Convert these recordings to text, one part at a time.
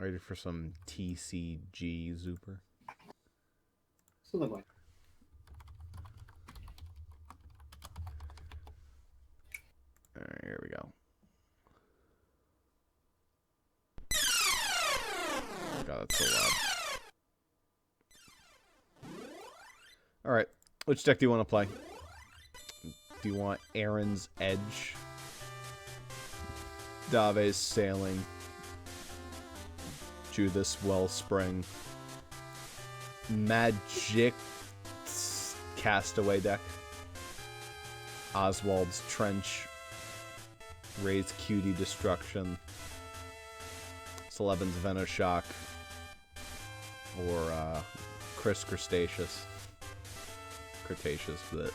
Ready for some TCG Zuper? Something like. Alright, here we go. God, that's so loud. Alright, which deck do you want to play? Do you want Aaron's Edge? Dave's Sailing? Judas Wellspring? Magic's Castaway deck? Oswald's Trench? Ray's Cutie Destruction? Celeben's Venoshock? Or Chris Cretaceous? But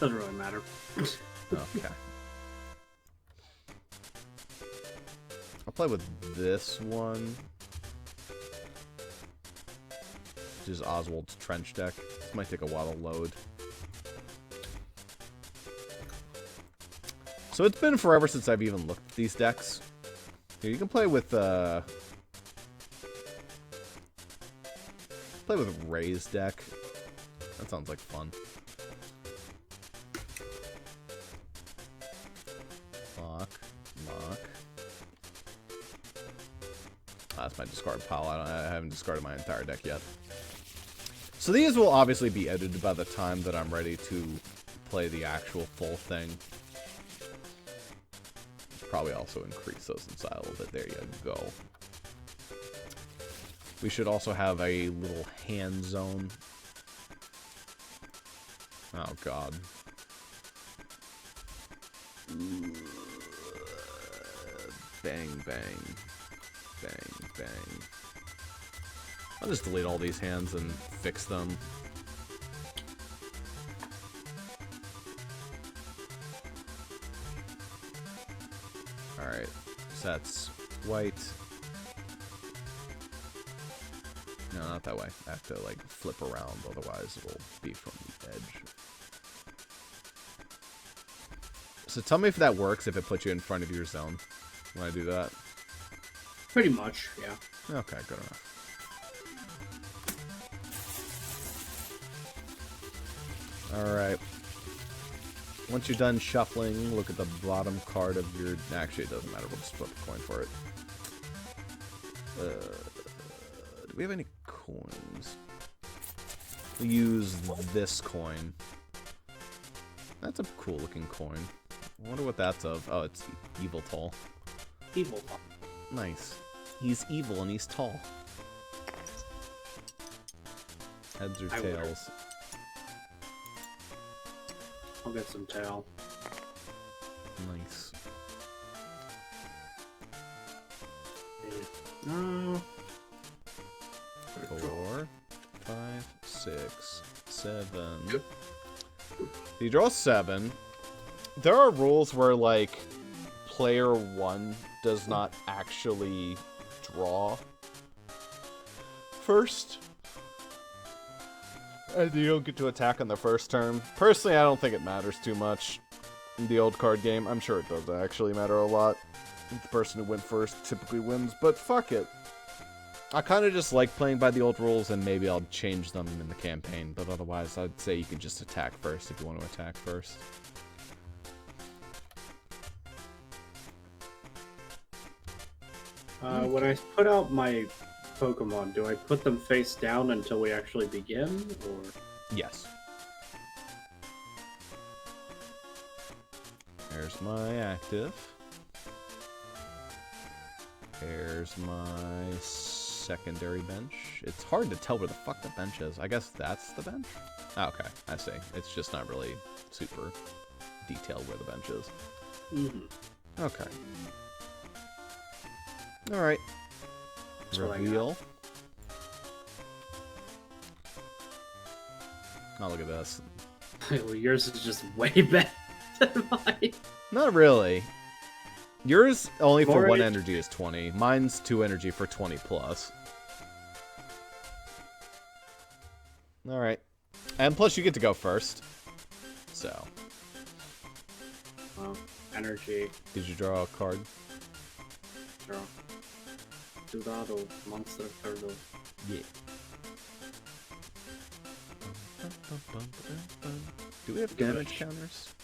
Doesn't really matter. okay. I'll play with this one. Which is Oswald's Trench deck. This might take a while to load. So it's been forever since I've even looked at these decks. Here, you can play with Ray's deck. That sounds like fun. Lock. That's my discard pile. I haven't discarded my entire deck yet. So these will obviously be edited by the time that I'm ready to play the actual full thing. Probably also increase those in style a little bit. There you go. We should also have a little hand zone. Oh, God. Bang, bang. Bang, bang. I'll just delete all these hands and fix them. Alright. So that's white. No, not that way. I have to, like, flip around, otherwise it'll be from the edge. So tell me if that works, if it puts you in front of your zone when I do that. Pretty much, yeah. Okay, good enough. Alright. Once you're done shuffling, look at the bottom card of your... Actually, it doesn't matter. We'll just flip a coin for it. Do we have any coins? We'll use this coin. That's a cool looking coin. I wonder what that's of. Oh, it's Evil Tall. Evil Tall. Nice. He's evil and he's tall. Heads or tails? I'll get some tail. Nice. No. 4, 5, 6, 7. You draw 7. There are rules where, like, player 1 does not actually draw first. And you don't get to attack on the first turn. Personally, I don't think it matters too much in the old card game. I'm sure it does actually matter a lot. The person who went first typically wins, but fuck it. I kind of just like playing by the old rules, and maybe I'll change them in the campaign, but otherwise I'd say you can just attack first if you want to attack first. When I put out my Pokemon, do I put them face down until we actually begin, or...? Yes. There's my active. There's my secondary bench. It's hard to tell where the fuck the bench is. I guess that's the bench? Oh, okay, I see. It's just not really super detailed where the bench is. Mm-hmm. Okay. Alright. Reveal. Oh, look at this. Well, yours is just way better than mine. Not really. Yours only for 1 More energy is 20. Mine's 2 energy for 20 plus. Alright. And plus you get to go first. So. Well, energy. Did you draw a card? Draw. Capturado Monster Turtle. Yeah. Do we have damage counters?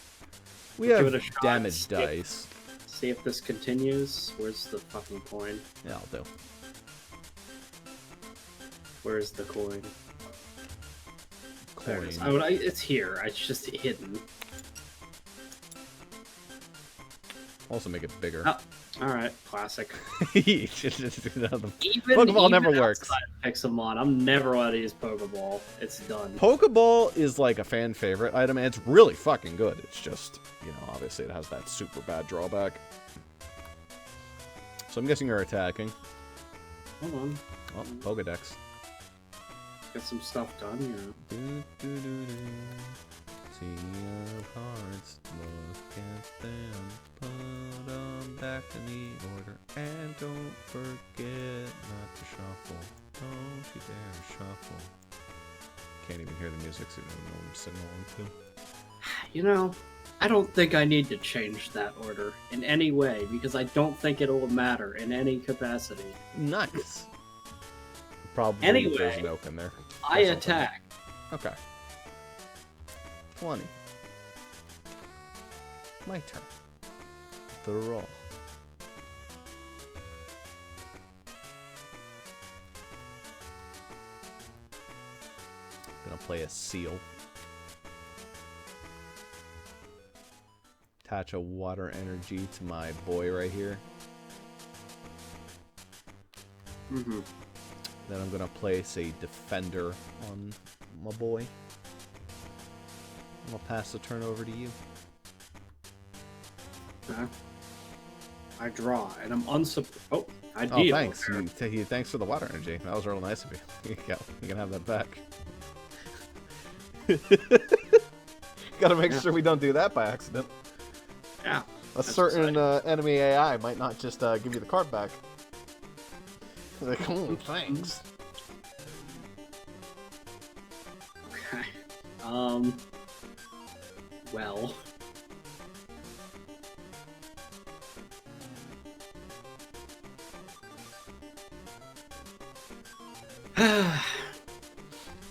We Give have it a shot. damage dice. See if this continues. Where's the fucking coin? Yeah, I'll do. Where's the coin? There it is. Coin. It's here. It's just hidden. Also make it bigger. Oh, alright. Classic. Pokeball never works. Pixelmon, I'm never allowed to use Pokeball. It's done. Pokeball is like a fan favorite item, and it's really fucking good. It's just, you know, obviously it has that super bad drawback. So I'm guessing you're attacking. Hold on. Oh, Pokedex. Get some stuff done, you know. See your cards, look at them, put them back in the order, and don't forget not to shuffle. Don't you dare shuffle. Can't even hear the music, so you don't know what I'm signaling to. You know, I don't think I need to change that order in any way, because I don't think it'll matter in any capacity. Nice. Probably Anyway, there's an oak in there. I attack. Okay. 20. My turn. The roll. Gonna play a seal. Attach a water energy to my boy right here. Mm-hmm. Then I'm gonna place a defender on my boy. I'll pass the turn over to you. Okay. I draw, and I'm unsurprised. Oh, I Oh, deal. thanks. Thanks for the water energy. That was real nice of you. You can have that back. Gotta make sure we don't do that by accident. Yeah. A certain enemy AI might not just give you the card back. Like, oh, thanks. Okay. Well.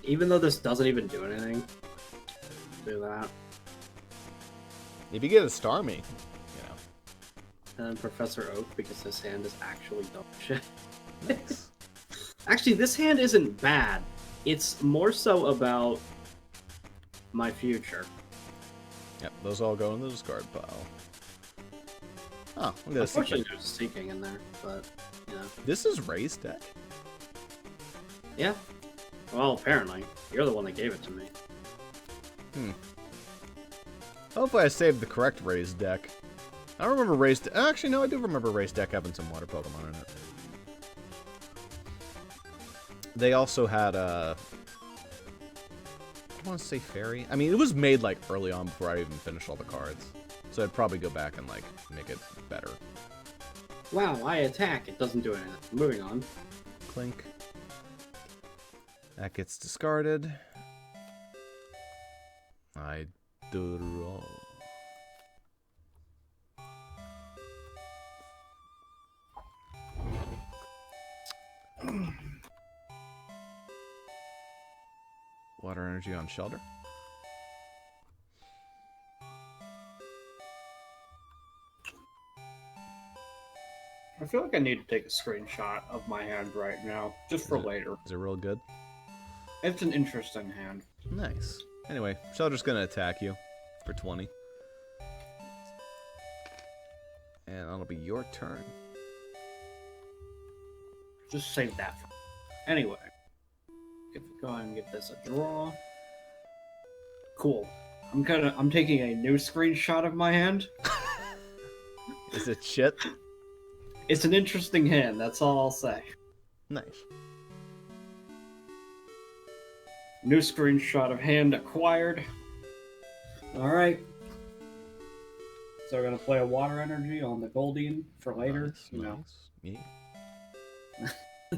Even though this doesn't even do anything, do that. If you get a Starmie, you know. And then Professor Oak, because his hand is actually dumb shit. Nice. Actually, this hand isn't bad. It's more so about my future. Yep, those all go in the discard pile. Oh, look at this. Unfortunately, there's Seeking in there, but, you know. This is Ray's deck? Yeah. Well, apparently. You're the one that gave it to me. Hopefully I saved the correct Ray's deck. I don't remember Ray's deck. Actually, no, I do remember Ray's deck having some water Pokemon in it. They also had, I don't want to say Fairy. I mean, it was made, like, early on before I even finished all the cards. So I'd probably go back and, like, make it better. Wow, I attack. It doesn't do anything. Moving on. Clink. That gets discarded. I draw. Water energy on Shelter. I feel like I need to take a screenshot of my hand right now, just for later. Is it real good? It's an interesting hand. Nice. Anyway, Shelter's gonna attack you for 20. And that'll be your turn. Just save that. Anyway, go ahead and give this a draw. Cool. I'm taking a new screenshot of my hand. Is it shit? It's an interesting hand, that's all I'll say. Nice. New screenshot of hand acquired. Alright. So we're gonna play a water energy on the Goldeen for later. Nice, you know. Yeah.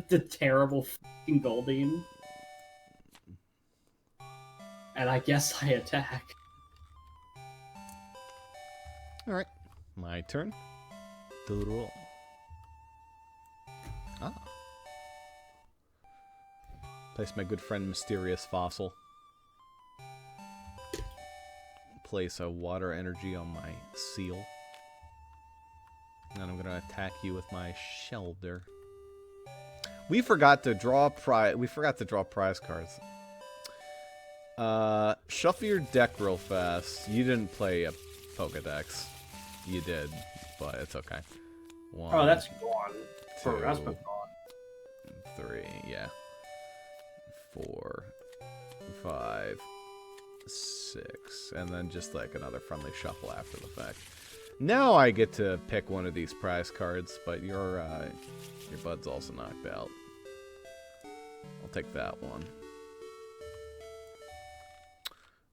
The terrible fucking Goldeen. And I guess I attack. Alright. My turn. Draw. Ah. Place my good friend Mysterious Fossil. Place a water energy on my seal. And I'm gonna attack you with my Shelter. We forgot to draw prize cards. Shuffle your deck real fast. You didn't play a Pokedex. You did, but it's okay. 1, Oh, that's gone. 2, That's been gone. 3, yeah. 4, 5, 6, and then just like another friendly shuffle after the fact. Now I get to pick one of these prize cards, but your bud's also knocked out. I'll take that one.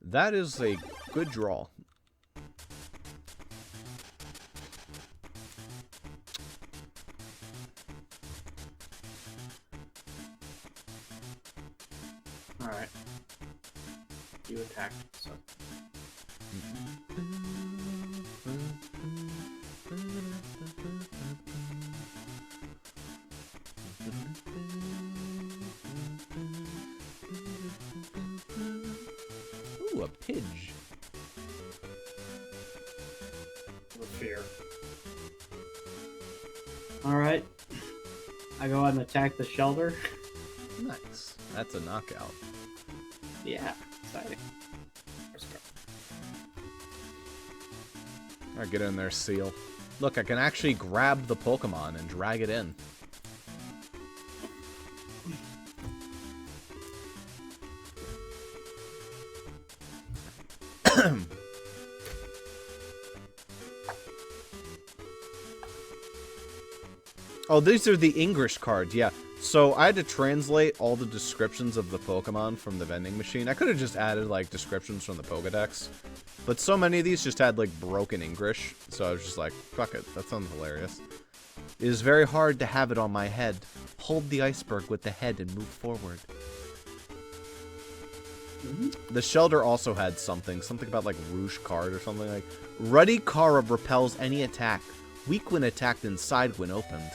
That is a good draw. Alright. You attack, so. Ooh, a Pidge. With fear. Alright. I go ahead and attack the shelter. Nice. That's a knockout. Yeah, exciting. Alright, get in there, Seal. Look, I can actually grab the Pokemon and drag it in. Oh, these are the English cards, yeah. So I had to translate all the descriptions of the Pokemon from the vending machine. I could have just added, like, descriptions from the Pokedex. But so many of these just had, like, broken English. So I was just like, fuck it, that sounds hilarious. It is very hard to have it on my head. Hold the iceberg with the head and move forward. The Shelter also had something about, like, Rouge card or something like... Ruddy Kara repels any attack. Weak when attacked inside when opened.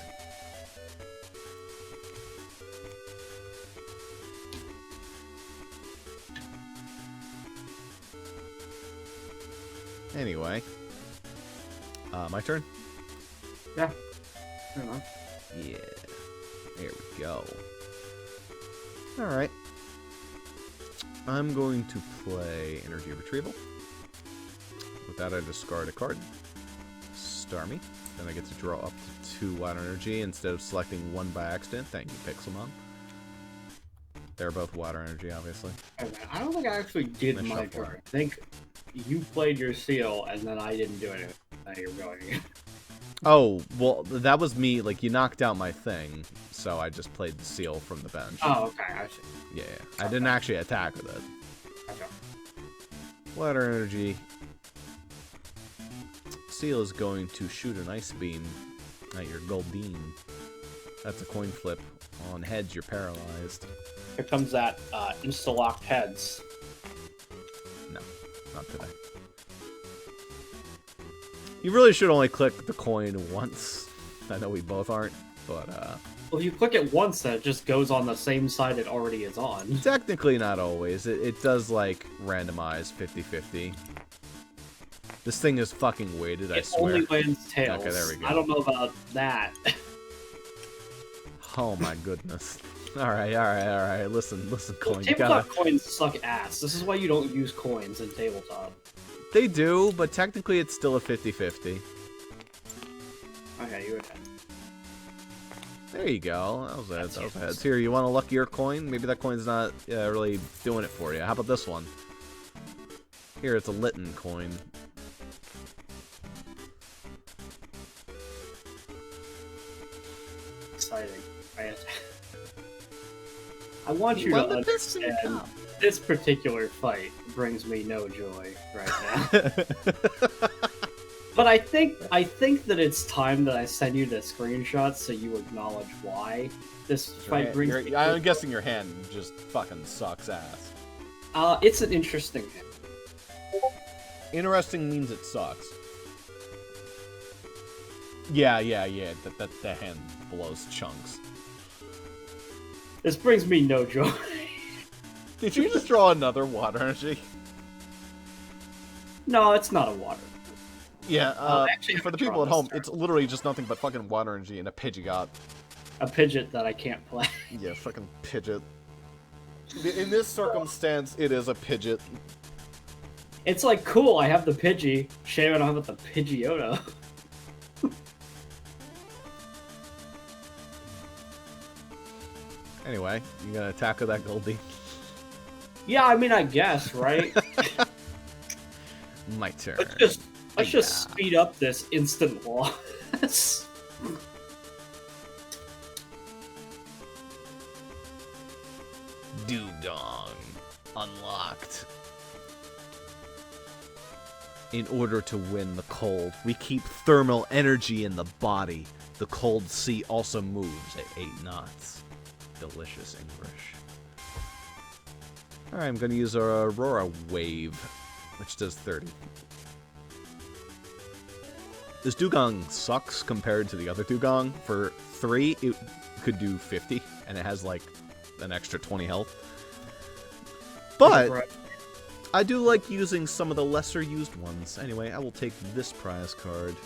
Anyway. My turn? Yeah. Fair enough. Yeah. There we go. Alright. I'm going to play Energy Retrieval. With that, I discard a card. Starmie. Then I get to draw up to 2 Water Energy instead of selecting 1 by accident. Thank you, Pixelmon. They're both Water Energy, obviously. Hey, man, I don't think I actually did my turn. I think you played your seal, and then I didn't do anything. Now you're going again. Oh, well, that was me. Like, you knocked out my thing, so I just played the seal from the bench. Oh, okay, I see. Yeah, I didn't actually attack with it. Okay. Water Energy. Seal is going to shoot an Ice Beam at your Goldeen. That's a coin flip. On heads, you're paralyzed. Here comes that insta-locked heads. No, not today. You really should only click the coin once. I know we both aren't, but Well, if you click it once, then it just goes on the same side it already is on. technically not always. It does, like, randomize 50-50. This thing is fucking weighted, I swear. It only lands tails. Okay, there we go. I don't know about that. Oh my goodness. Alright. Listen, coin. You Tabletop gotta... coins suck ass. This is why you don't use coins in tabletop. They do, but technically it's still a 50-50. Okay, you attack. There you go. That was heads. Here, you want a luckier coin? Maybe that coin's not really doing it for you. How about this one? Here, it's a Litten coin. Exciting. I want you to understand this particular fight brings me no joy right now. But I think that it's time that I send you the screenshots so you acknowledge why this fight brings me I'm guessing your hand just fucking sucks ass. It's an interesting hand. Interesting means it sucks. Yeah. That hand blows chunks. This brings me no joy. Did you just draw another water energy? No, it's not a water. Yeah, for the people at home, it's literally just nothing but fucking water energy and a Pidgeot. A Pidgeot that I can't play. Yeah, fucking Pidgeot. In this circumstance, it is a Pidgeot. It's like, cool, I have the Pidgey. Shame I don't have the Pidgeotto. Anyway, you gonna attack with that Goldie? Yeah, I mean, I guess, right? My turn. Let's just speed up this instant loss. Dugong unlocked. In order to win the cold, we keep thermal energy in the body. The cold sea also moves at 8 knots. Delicious English. Alright, I'm going to use our Aurora Wave, which does 30. This Dugong sucks compared to the other Dugong. For 3, it could do 50, and it has, like, an extra 20 health. But I do like using some of the lesser used ones. Anyway, I will take this prize card.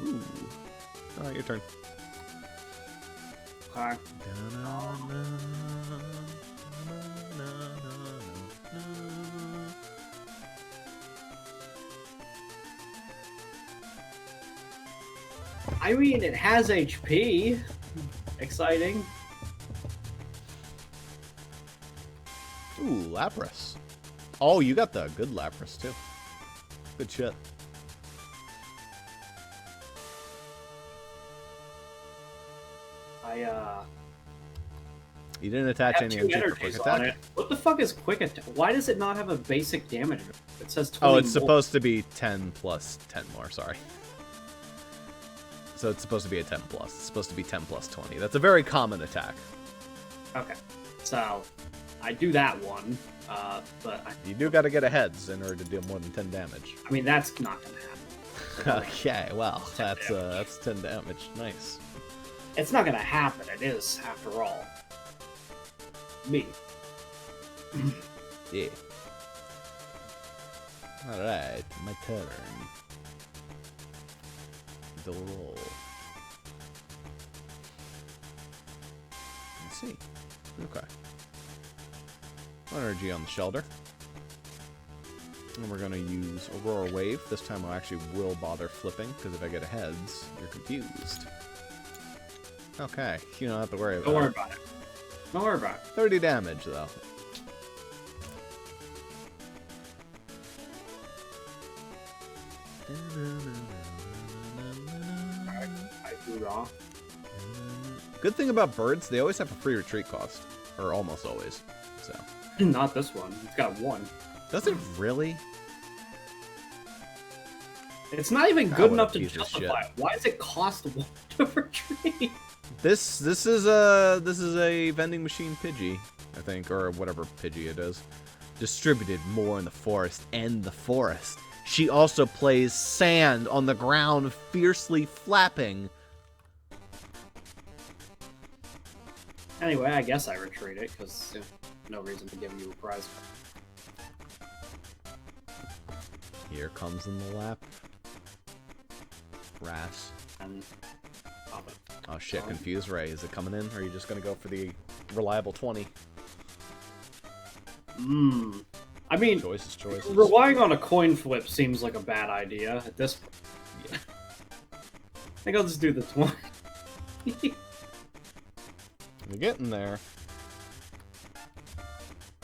Ooh. Alright, your turn. Okay. I mean, it has HP. Exciting. Ooh, Lapras. Oh, you got the good Lapras, too. Good shit. You didn't attach any energy for quick attack? On it. What the fuck is quick attack? Why does it not have a basic damage? It says 20 Oh, it's more. supposed to be 10 plus 10 more, sorry. So it's supposed to be a 10 plus. It's supposed to be 10 plus 20. That's a very common attack. Okay. So, I do that one, but... You do gotta get a heads in order to do more than 10 damage. I mean, that's not gonna happen. Okay, well, that's 10 damage. Nice. It's not gonna happen, it is, after all. Me. Yeah. Alright, my turn. The roll. Let's see. Okay. Energy on the shelter. And we're gonna use Aurora Wave. This time I actually will bother flipping, because if I get a heads, you're confused. Okay, you don't have to worry about it. Don't worry about it. Don't worry about it. 30 damage, though. I do raw. Good thing about birds, they always have a free retreat cost. Or almost always. So. Not this one. It's got 1. Does it really? It's not even good what a enough to piece of justify shit. it. Why does it cost 1 to retreat? This is a vending machine Pidgey, I think, or whatever Pidgey it is. Distributed more in the forest and the forest. She also plays sand on the ground, fiercely flapping. Anyway, I guess I retreat it, because no reason to give you a prize. Here comes in the lap. Grass. And pop it. Oh shit, confused Ray. Is it coming in, or are you just gonna go for the reliable 20? I mean, Choices. relying on a coin flip seems like a bad idea at this point. Yeah. I think I'll just do the 20. We're getting there.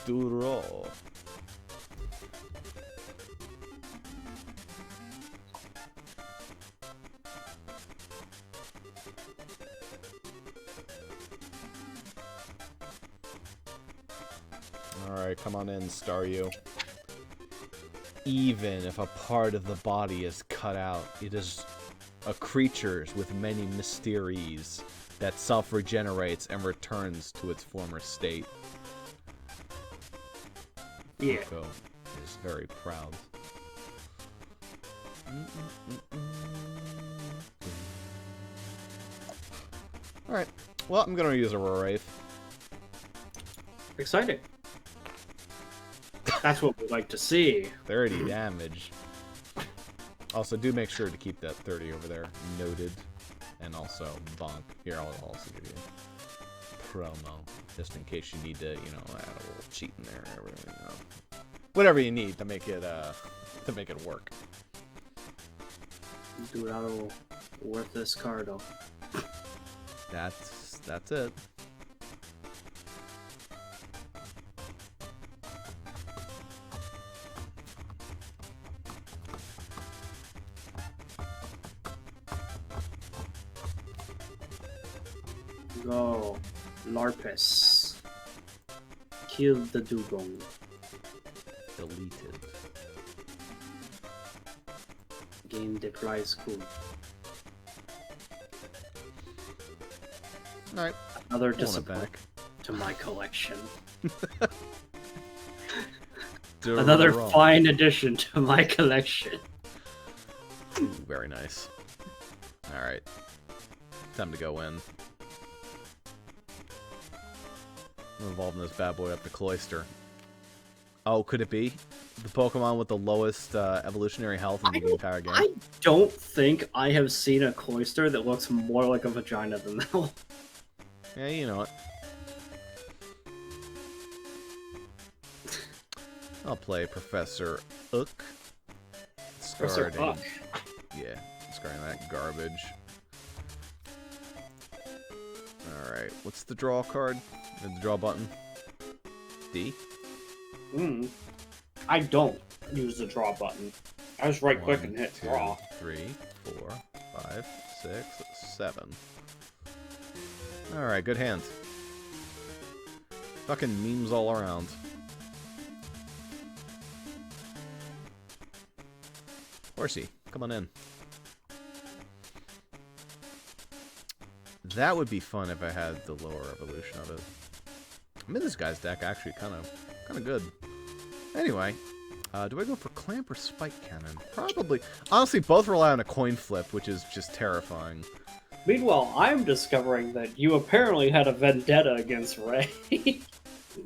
Do the roll. Alright, come on in, Staryu. Even if a part of the body is cut out, it is a creature with many mysteries that self-regenerates and returns to its former state. Yeah. Coco is very proud. Alright. Well, I'm gonna use a Wraith. Exciting. That's what we'd like to see. 30 damage. Also, do make sure to keep that 30 over there noted. And also, bonk. Here, I'll also give you promo. Just in case you need to, you know, add a little cheat in there. Or whatever, you know. Whatever you need to make it work. Do it out of worthless cardo. That's it. Go, Larpus. Kill the dugong. Deleted. Game the prize cool. Alright. Another disappointment to my collection. Another fine addition to my collection. Ooh, very nice. Alright. Time to go in. I'm evolving this bad boy up to Cloyster. Oh, could it be the Pokemon with the lowest evolutionary health in the entire game? I don't think I have seen a Cloyster that looks more like a vagina than that one. Yeah, you know it. I'll play Professor Ook. Professor Ook. Yeah, discarding that garbage. Alright, what's the draw card? The draw button? D? I don't use the draw button. I just right click and hit draw. 3, 4, 5, 6, 7. Alright, good hand. Fucking memes all around. Horsey, come on in. That would be fun if I had the lower evolution of it. I mean, this guy's deck actually kind of good. Anyway, do I go for Clamp or Spike Cannon? Probably. Honestly, both rely on a coin flip, which is just terrifying. Meanwhile, I'm discovering that you apparently had a vendetta against Ray.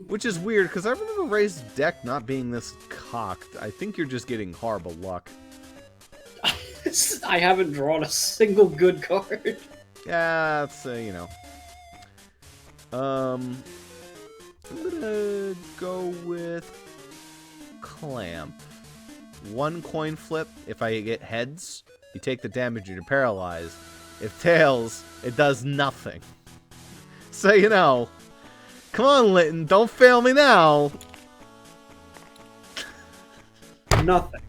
Which is weird, because I remember Ray's deck not being this cocked. I think you're just getting horrible luck. I haven't drawn a single good card. Yeah, it's, you know. I'm gonna go with Clamp. One coin flip. If I get heads, you take the damage and you're paralyzed. If tails, it does nothing. So, you know. Come on, Litton, don't fail me now. Nothing.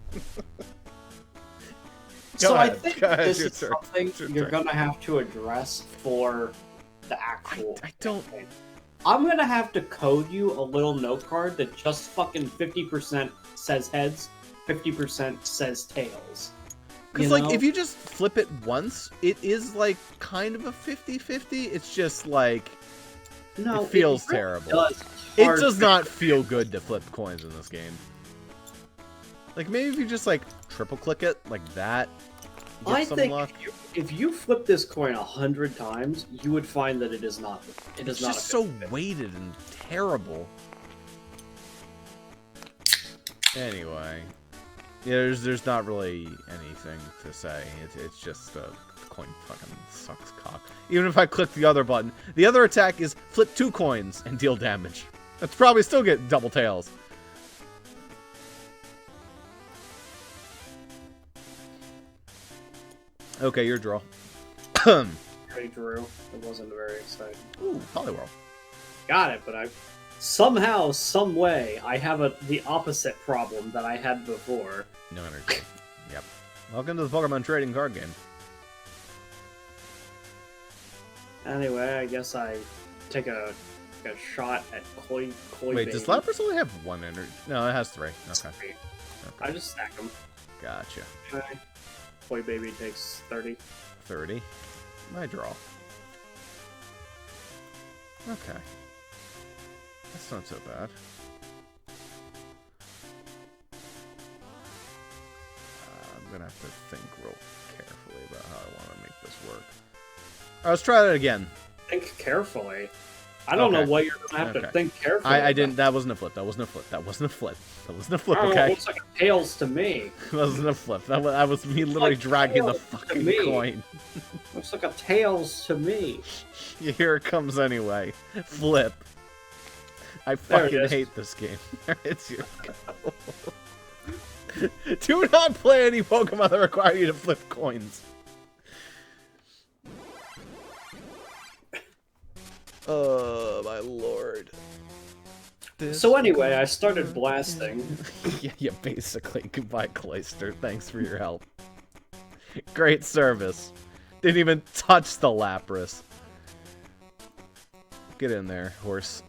So I think this is something you're going to have to address for the actual... I don't... I'm going to have to code you a little note card that just fucking 50% says heads, 50% says tails. Because, like, if you just flip it once, it is, like, kind of a 50-50. It's just, like... No, it feels terrible. It does not feel good to flip coins in this game. Like, maybe if you just, like, triple-click it, like that, I think if you flip this coin 100 times, you would find that it is not. It's just so weighted and terrible. Anyway, yeah, there's not really anything to say. It's just the coin fucking sucks cock. Even if I click the other button, the other attack is flip 2 coins and deal damage. That's probably still get double tails. Okay, your draw. I drew. It wasn't very exciting. Ooh, Poliwhirl. Got it, but somehow, some way, I have the opposite problem that I had before. No energy. Yep. Welcome to the Pokemon trading card game. Anyway, I guess I take a shot at Koi Wait, Baby. does Lapras only have 1 energy? No, it has 3. Okay. I just stack them. Gotcha. Okay. Koi Baby takes 30. 30. My draw. Okay. That's not so bad. I'm gonna have to think real carefully about how I want to make this work. Alright, let's try that again. think carefully. I don't know what you're gonna have to think carefully. I didn't. That wasn't a flip. That wasn't a flip. That wasn't a flip. That wasn't a flip. Okay. It looks like a tails to me. That wasn't a flip. That was me literally dragging the fucking coin. Looks like a tails to me. Here it comes anyway. Flip. I fucking hate this game. It's your go. Do not play any Pokemon that require you to flip coins. Oh, my lord. So anyway, I started blasting. Yeah, basically. Goodbye, Clayster. Thanks for your help. Great service. Didn't even touch the Lapras. Get in there, horse.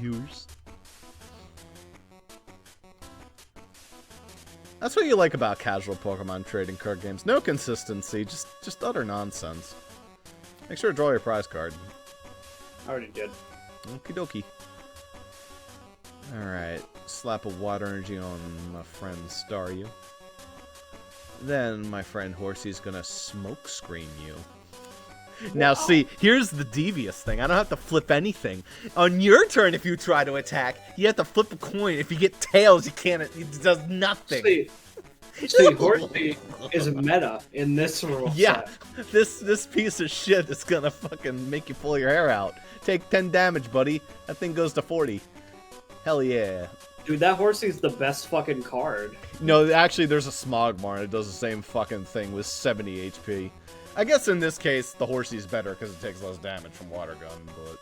Yours. That's what you like about casual Pokemon trading card games. No consistency, just utter nonsense. Make sure to draw your prize card. I already did. Okie dokie. Alright, slap a water energy on my friend Staryu. Then my friend Horsey's gonna smoke screen you. Now see, here's the devious thing. I don't have to flip anything. On your turn, if you try to attack, you have to flip a coin. If you get tails, you can't. It does nothing. See, Horsey is meta in this rule set. This piece of shit is gonna fucking make you pull your hair out. Take 10 damage, buddy. That thing goes to 40. Hell yeah. Dude, that Horsey's the best fucking card. No, actually, there's a Smogmar, and it does the same fucking thing with 70 HP. I guess in this case, the Horsey's better because it takes less damage from Water Gun, but...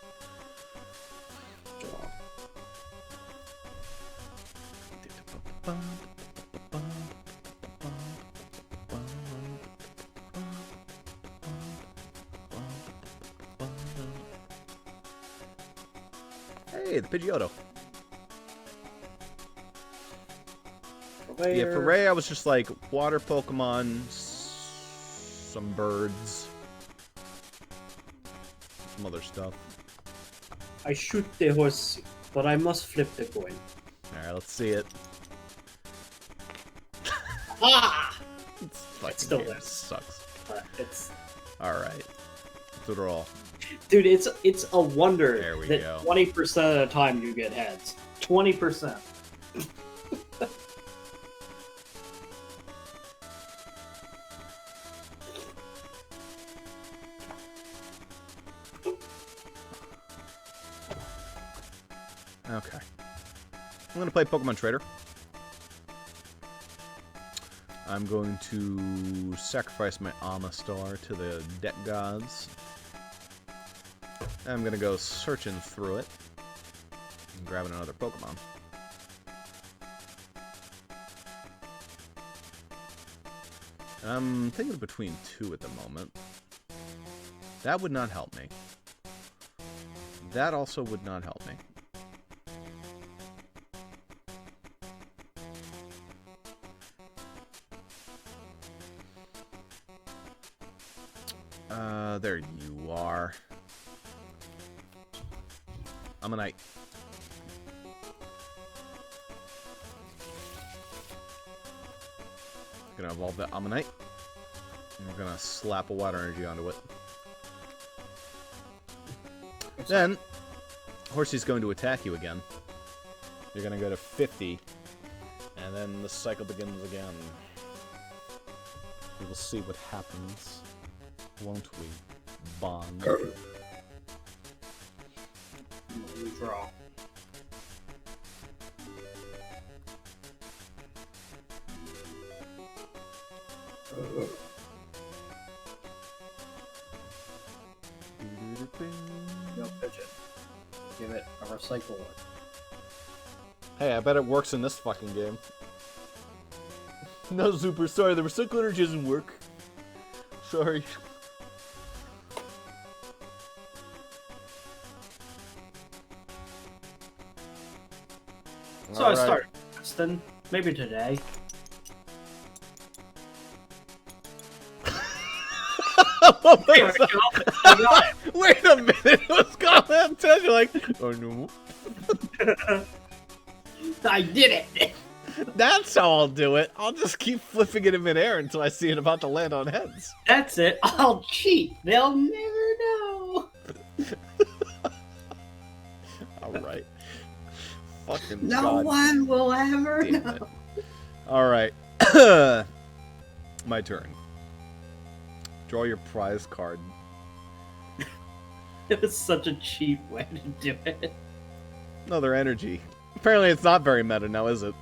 Hey, the Pidgeotto. Yeah, for Ray, I was just like, water Pokemon, some birds, some other stuff. I shoot the horse, but I must flip the coin. Alright, let's see it. Ah! It's still there. Sucks. It's... Alright. Draw. Dude, it's a wonder that go. 20% of the time you get heads. 20%. Okay. I'm going to play Pokemon Trader. I'm going to sacrifice my Amistar to the deck gods. I'm going to go searching through it and grabbing another Pokemon. And I'm thinking between two at the moment. That would not help me. That also would not help me. There you are. Ammonite. Gonna evolve that Ammonite. And we're gonna slap a water energy onto it. Then, Horsey's going to attack you again. You're gonna go to 50. And then the cycle begins again. We will see what happens. Won't we? Bond. Draw. No pigeon. Give it a recycle one. Hey, I bet it works in this fucking game. No, Super, sorry, the recycle energy doesn't work. Sorry. So I started testing, maybe today. Wait a minute, what's going on? You're like, oh no. I did it! That's how I'll do it. I'll just keep flipping it in midair until I see it about to land on heads. That's it. I'll cheat. They'll never know. Fucking No God. one will ever Damn know. it. Alright. My turn. Draw your prize card. It was such a cheap way to do it. Another energy. Apparently it's not very meta now, is it?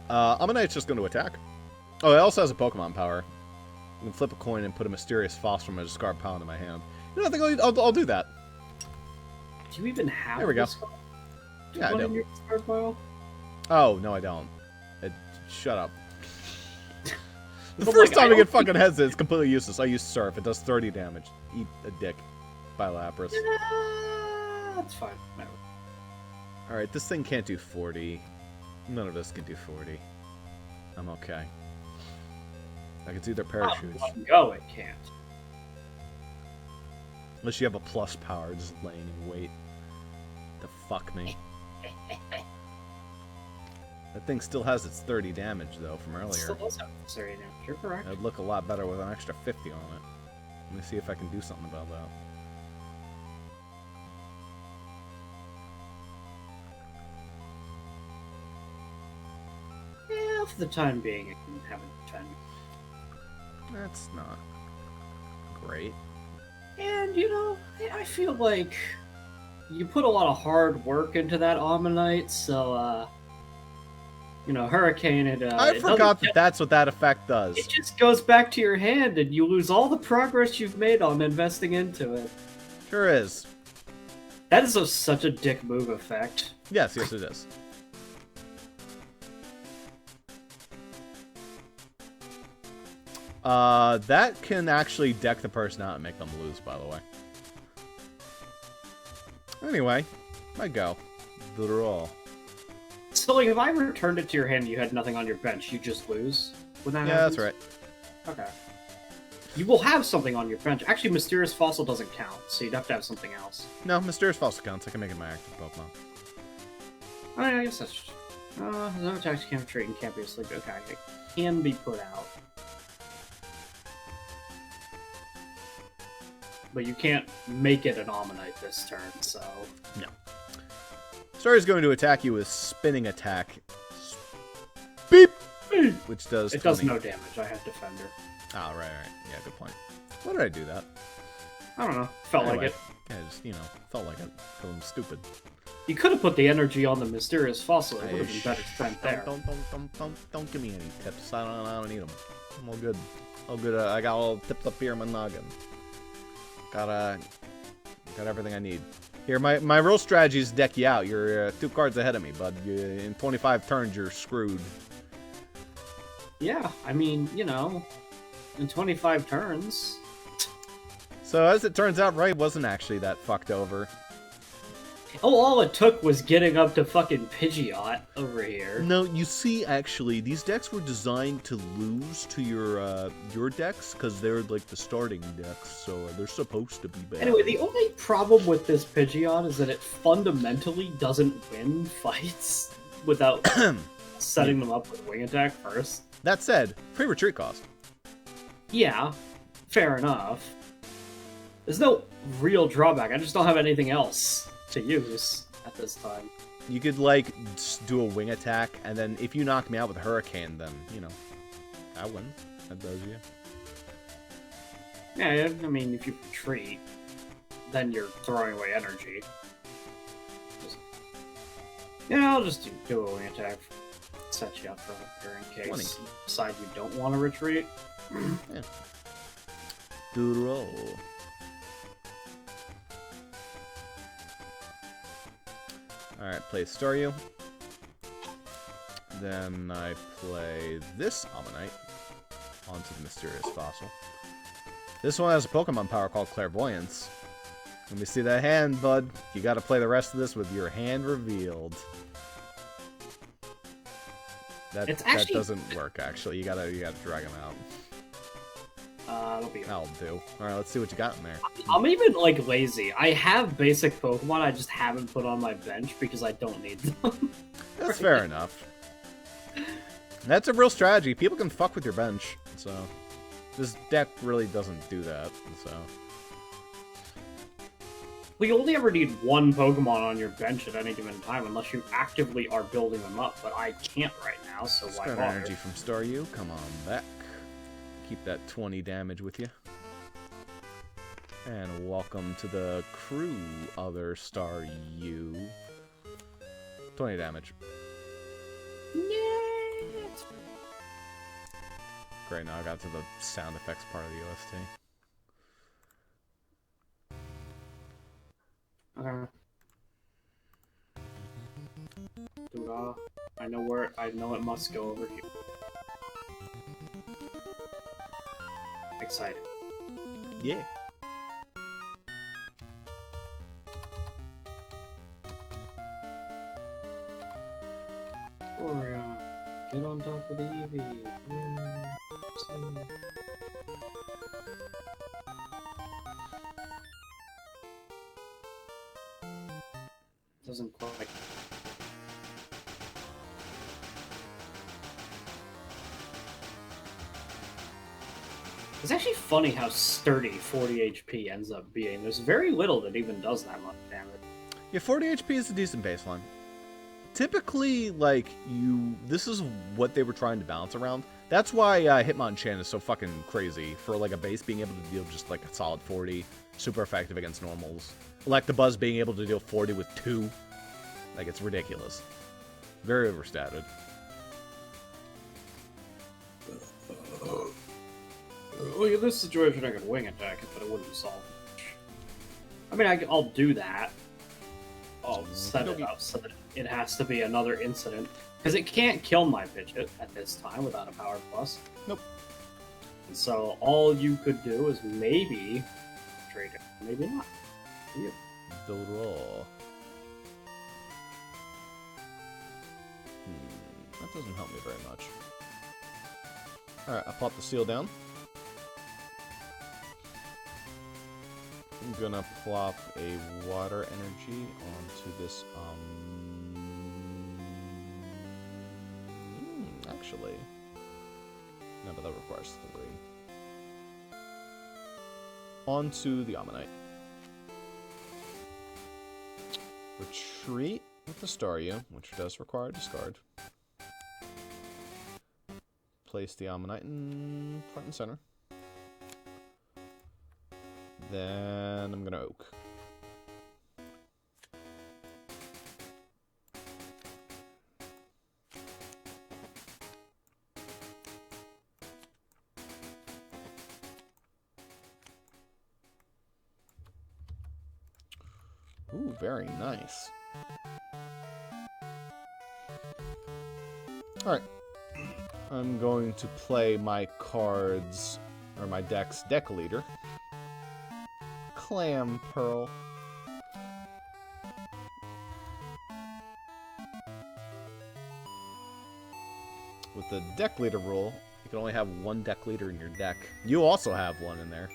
Ammonite's just going to attack. Oh, it also has a Pokemon power. You can flip a coin and put a mysterious fossil from a discard pile into my hand. You know, I think I'll do that. Do you even have There we go. Yeah, I do. in your discard pile? Oh, no, I don't. Shut up. The But, first like, time I I get don't fucking heads, it's completely useless. I use Surf. It does 30 damage. Eat a dick. By Lapras. That's fine. Whatever. Alright, this thing can't do 40. None of us can do 40. I'm okay. I can do their parachutes. Let go, it can't. Unless you have a plus power, just laying in wait. To fuck me. That thing still has its 30 damage, though, from earlier. It still does have 30 damage. You're correct. It'd look a lot better with an extra 50 on it. Let me see if I can do something about that. Yeah, for the time being, it can have a defend. That's not great. And, you know, I feel like you put a lot of hard work into that Ammonite, so, you know, Hurricane, I forgot that that's what that effect does. It just goes back to your hand, and you lose all the progress you've made on investing into it. Sure is. That is such a dick move effect. Yes, yes it is. That can actually deck the person out and make them lose, by the way. Anyway, I go. Draw. So, like, if I returned it to your hand and you had nothing on your bench, you just lose? When that Yeah, happens? that's right. Okay. You will have something on your bench. Actually, Mysterious Fossil doesn't count, so you'd have to have something else. No, Mysterious Fossil counts. I can make it my active Pokemon. Oh, yeah, I guess that's... no attacks can't be and can't be asleep. Okay, it can be put out. But you can't make it an Ammonite this turn, so... No. Starry's going to attack you with Spinning Attack. Beep! Which does It 20. does no damage. I have Defender. Oh, right. Yeah, good point. Why did I do that? I don't know. Felt Anyway, like it. Yeah, just, you know, felt like it. Because I'm stupid. You could have put the energy on the Mysterious Fossil. It would have been better spent there. Don't give me any tips. I don't need them. I'm all good. All good. I got all tipped up here in my noggin. Got everything I need. Here, my real strategy is deck you out. You're 2 cards ahead of me, bud. In 25 turns, you're screwed. Yeah, I mean, you know, in 25 turns. So as it turns out, Ray wasn't actually that fucked over. Oh, all it took was getting up to fucking Pidgeot over here. No, you see, actually, these decks were designed to lose to your decks because they're like the starting decks, so they're supposed to be bad. Anyway, the only problem with this Pidgeot is that it fundamentally doesn't win fights without setting them up with Wing Attack first. That said, free retreat cost. Yeah, fair enough. There's no real drawback. I just don't have anything else to use at this time. You could, like, just do a Wing Attack, and then if you knock me out with a Hurricane, then, you know, I win. That does you. Yeah, I mean, if you retreat, then you're throwing away energy. Yeah, I'll just do a Wing Attack. Set you up for here in case 20. you decide you don't want to retreat. Yeah. Doodle. Alright, play Staryu. Then I play this Ammonite onto the Mysterious Fossil. This one has a Pokemon power called Clairvoyance. Let me see that hand, bud. You gotta play the rest of this with your hand revealed. That doesn't work, actually. You gotta drag him out. That'll be That'll do. Alright, let's see what you got in there. I'm even, like, lazy. I have basic Pokemon, I just haven't put on my bench because I don't need them. That's fair enough. That's a real strategy. People can fuck with your bench, so... This deck really doesn't do that, so... We only ever need one Pokemon on your bench at any given time, unless you actively are building them up. But I can't right now, so why Discard bother? energy from Staryu. Come on back. Keep that 20 damage with you. And welcome to the crew, other Staryu. 20 damage. Great, now I got to the sound effects part of the OST. Okay. Duel. I know it must go over here. Excited. Yeah. Orion, get on top of the Eevee. Doesn't quite. It's actually funny how sturdy 40 HP ends up being. There's very little that even does that much damage. Yeah, 40 HP is a decent baseline. Typically, like, this is what they were trying to balance around. That's why Hitmonchan is so fucking crazy. For, like, a base being able to deal just, like, a solid 40. Super effective against normals. Electabuzz being able to deal 40 with 2. Like, it's ridiculous. Very overstated. Look, in this situation, I could wing attack it, but it wouldn't solve much. I mean, I'll do that. I'll set it up so that it has to be another incident. Because it can't kill my Pidgeot at this time without a Power Plus. Nope. And so all you could do is maybe trade it. Maybe not. Yeah. The roll. That doesn't help me very much. Alright, I'll pop the seal down. I'm gonna plop a water energy onto this, actually. No, but that requires 3. Onto the Ammonite. Retreat with the Staryu, which does require discard. Place the Ammonite in front and center. Then I'm gonna Oak. Ooh, very nice. Alright. I'm going to play my cards, or my deck's deck leader. Clam Pearl. With the deck leader rule, you can only have one deck leader in your deck. You also have one in there.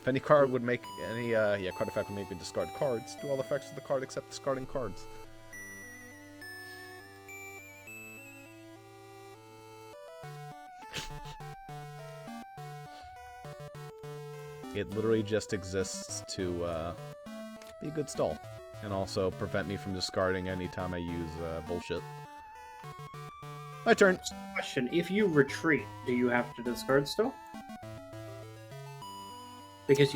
If any card would make any, card effect would make me discard cards, do all effects of the card except discarding cards. It literally just exists to be a good stall. And also prevent me from discarding anytime I use bullshit. My turn. Question, if you retreat, do you have to discard still? Because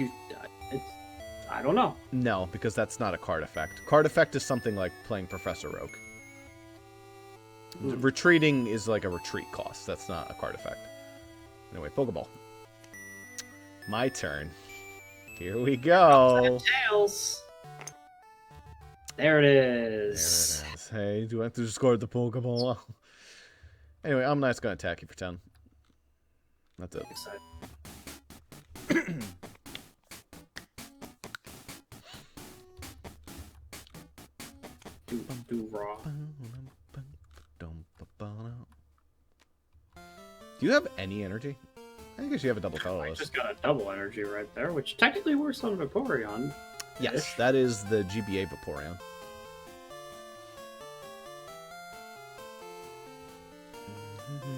I don't know. No, because that's not a card effect. Card effect is something like playing Professor Oak. Retreating is like a retreat cost. That's not a card effect. Anyway, Pokeball. My turn. Here we go. Tails. There it is. There it is. Hey, do I have to discard the Pokeball? Anyway, I'm not going to attack you for 10. That's it. Do raw. Do you have any energy? I guess you have a double colorless. I just got a double energy right there, which technically works on Vaporeon. Yes, that is the GBA Vaporeon.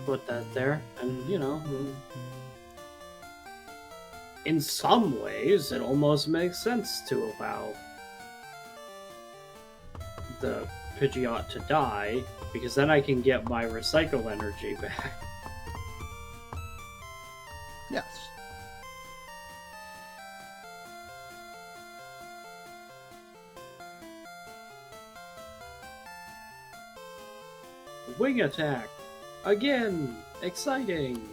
Put that there, and you know. in some ways, it almost makes sense to allow the Pidgeot to die, because then I can get my recycle energy back. Yes. Wing attack! Again! Exciting!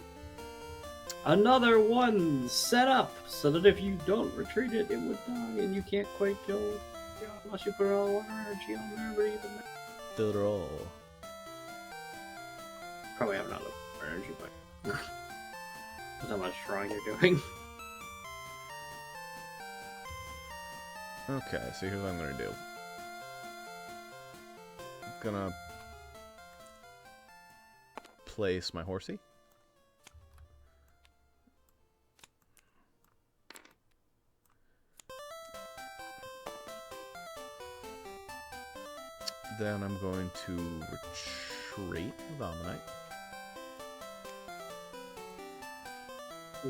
Another one set up so that if you don't retreat it, it would die, and you can't quite kill it unless you put all water energy on there, but even that. Throw. Probably have another water energy, but that's how much drawing you're doing. Okay, so here's what I'm gonna do. I'm gonna place my horsey. Then I'm going to retreat with Ammonite.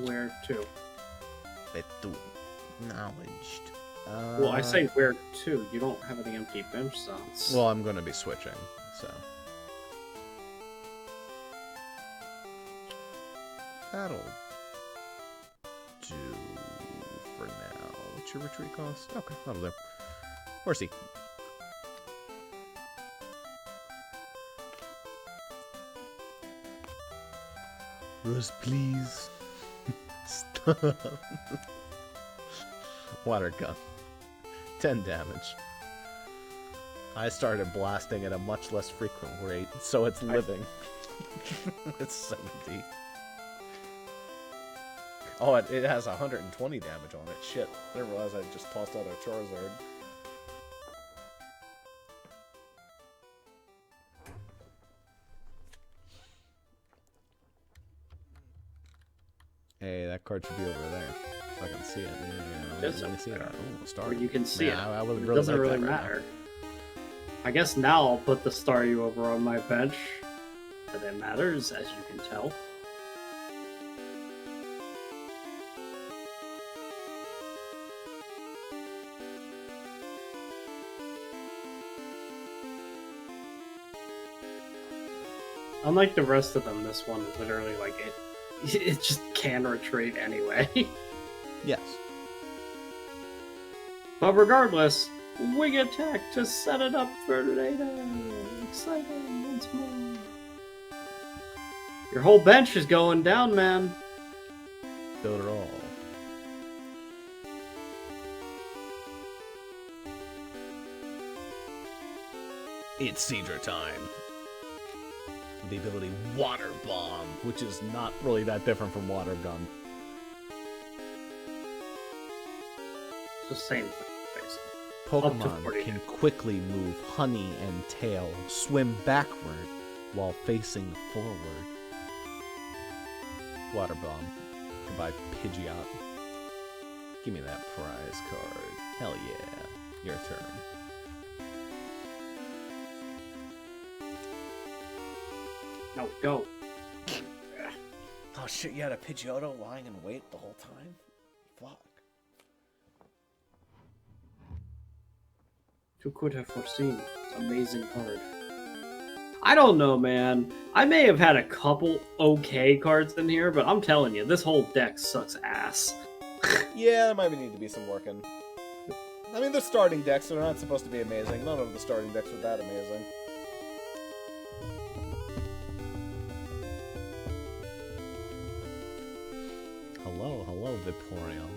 Where to? Betu. Acknowledged. Well, I say where to. You don't have any empty bench slots. Well, I'm going to be switching, so. That'll do for now. What's your retreat cost? Okay, that'll do. Horsey. Rose, please. Stop. Water gun. 10 damage. I started blasting at a much less frequent rate, so it's living. It's 70. Oh, it has 120 damage on it. Shit. I didn't realize I just tossed out a Charizard. Hey, that card should be over there. If I can see it. Does let me see it. Oh, a star. Or you can see it. I would It really doesn't like really that right matter. I guess now I'll put the Staryu over on my bench. But it matters, as you can tell. Unlike the rest of them, this one literally, like, it just can retreat anyway. Yes. But regardless, wing attack to set it up for later. Exciting once more. Your whole bench is going down, man. Build it all. It's Seedra time. The ability Water Bomb, which is not really that different from Water Gun. It's the same thing, basically. Pokemon can quickly move Honey and Tail, swim backward while facing forward. Water Bomb. Goodbye, Pidgeot. Give me that prize card. Hell yeah. Your turn. No, go. Oh shit, you had a Pidgeotto lying in wait the whole time? Fuck. Who could have foreseen? Amazing card. I don't know, man. I may have had a couple okay cards in here, but I'm telling you, this whole deck sucks ass. Yeah, there might need to be some working. I mean, they're starting decks, so they're not supposed to be amazing. None of the starting decks were that amazing. Hello, Vaporeon.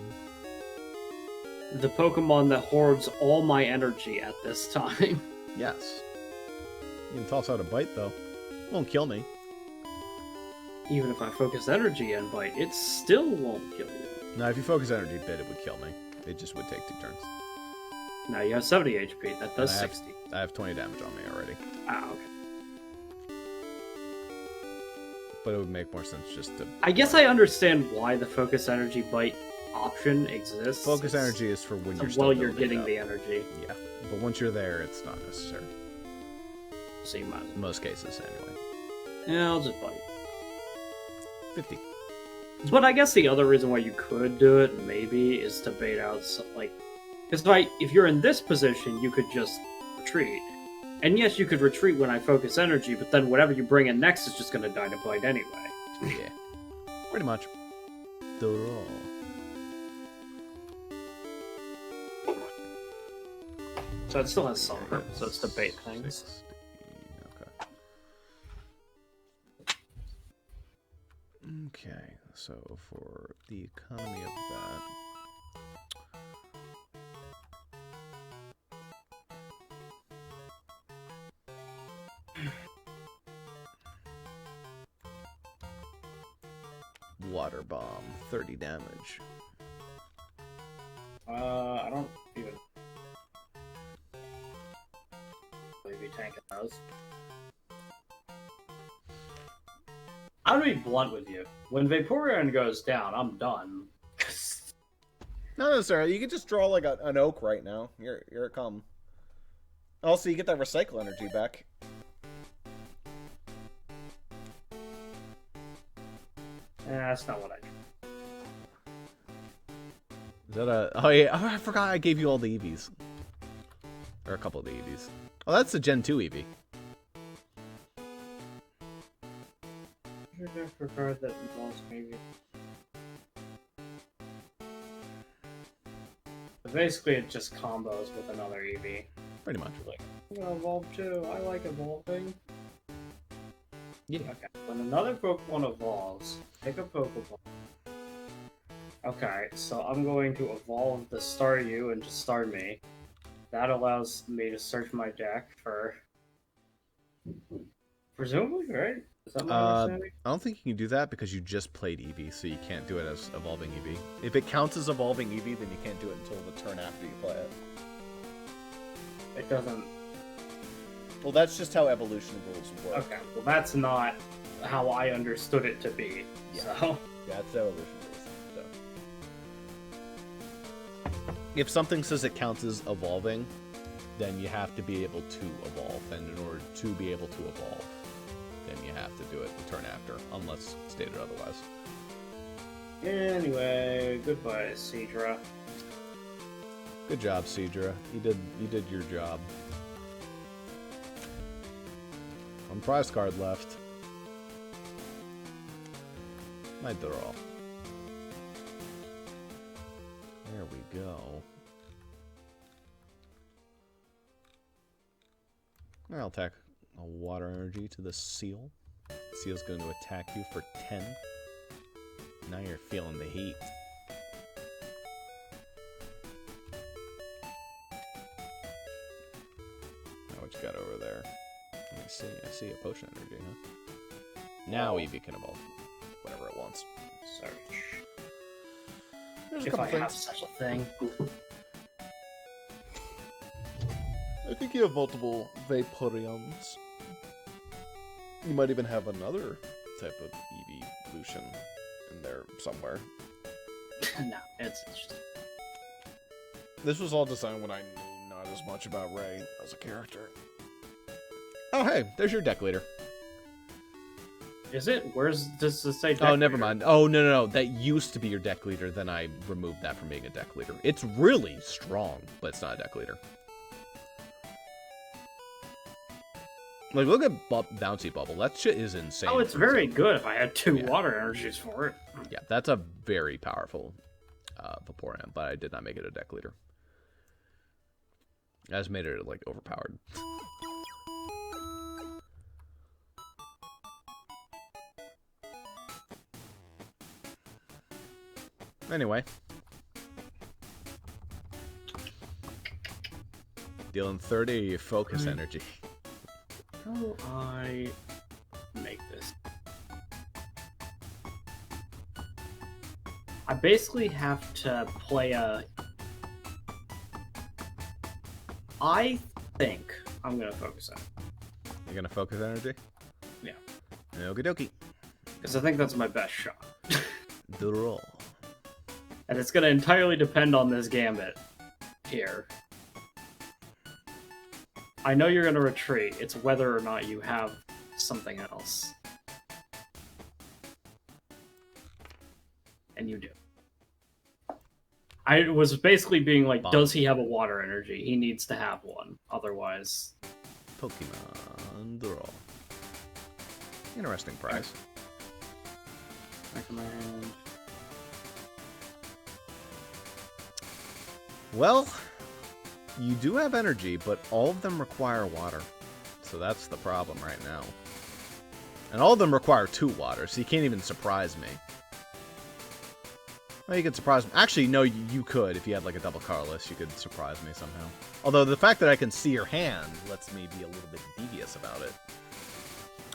The Pokemon that hoards all my energy at this time. Yes. You can toss out a Bite, though. Won't kill me. Even if I focus energy and Bite, it still won't kill you. No, if you focus energy bit, it would kill me. It just would take 2 turns. Now you have 70 HP. That does 60. I have 20 damage on me already. Ah, okay. But it would make more sense just to... I guess I understand why the focus energy bite option exists. Focus energy is for when you're still while you're building getting up. the energy. Yeah, but once you're there, it's not necessary. So you might. In most cases, anyway. Yeah, I'll just bite. 50. But I guess the other reason why you could do it, maybe, is to bait out, like... Because if you're in this position, you could just retreat. And yes, you could retreat when I focus energy, but then whatever you bring in next is just going to dynamite anyway. Yeah. Pretty much. Draw. So it still has some purpose, so it's to bait things. 60. Okay, so for the economy of that... Water bomb, 30 damage. I don't even... be tanking those. I'm gonna be blunt with you. When Vaporeon goes down, I'm done. Not necessarily. You can just draw like an oak right now. Here it come. Also, you get that recycle energy back. That's not what I do. Is that a... Oh, yeah. Oh, I forgot I gave you all the EVs. Or a couple of the EVs. Oh, that's the Gen 2 EV. For card that involves maybe. But basically, it just combos with another EV. Pretty much. Like, I'm gonna evolve too. I like evolving. Yeah. Okay. When another Pokemon evolves, pick a Pokeball. Okay, so I'm going to evolve the Staryu into Starmie. That allows me to search my deck for... Presumably, right? Is that my understanding? I don't think you can do that because you just played Eevee, so you can't do it as evolving Eevee. If it counts as evolving Eevee, then you can't do it until the turn after you play it. It doesn't... Well, that's just how evolution rules work. Okay, well that's not how I understood it to be, Yeah. so... Yeah, that's how evolution rules. So. If something says it counts as evolving, then you have to be able to evolve. And in order to be able to evolve, then you have to do it the turn after, unless stated otherwise. Anyway, goodbye, Seadra. Good job, Seadra. You did your job. One prize card left. My draw. There we go. I'll attack a water energy to the seal. Seal's going to attack you for 10. Now you're feeling the heat. Now what you got over there? Let me see. I see a potion energy, huh? Now Eevee can evolve whatever it wants. Search. There's a If couple I things. have such a thing. I think you have multiple Vaporeons. You might even have another type of evolution in there somewhere. No, it's just... This was all designed when I knew not as much about Ray as a character. Oh, hey, there's your deck leader. Is it? Does it say deck Oh, never leader? mind. Oh, no. That used to be your deck leader, then I removed that from being a deck leader. It's really strong, but it's not a deck leader. Like, look at Bouncy Bubble. That shit is insane. Oh, it's very good if I had two water energies for it. Yeah, that's a very powerful Vaporeon, but I did not make it a deck leader. I just made it, like, overpowered. Anyway. Dealing 30 focus energy. How do I make this? I basically have to play a... I think I'm gonna focus on it. You're gonna focus energy? Yeah. Okie dokie. Because I think that's my best shot. Draw. And it's gonna entirely depend on this gambit here. I know you're gonna retreat, it's whether or not you have something else. and you do. I was basically being like, Bomb. does he have a water energy? He needs to have one. Otherwise... Pokemon draw. Interesting price. Recommend. Well, you do have energy, but all of them require water. So that's the problem right now. And all of them require 2 water, so you can't even surprise me. Well, you could surprise me. Actually, no, you could. If you had like a double colorless, you could surprise me somehow. Although the fact that I can see your hand lets me be a little bit devious about it.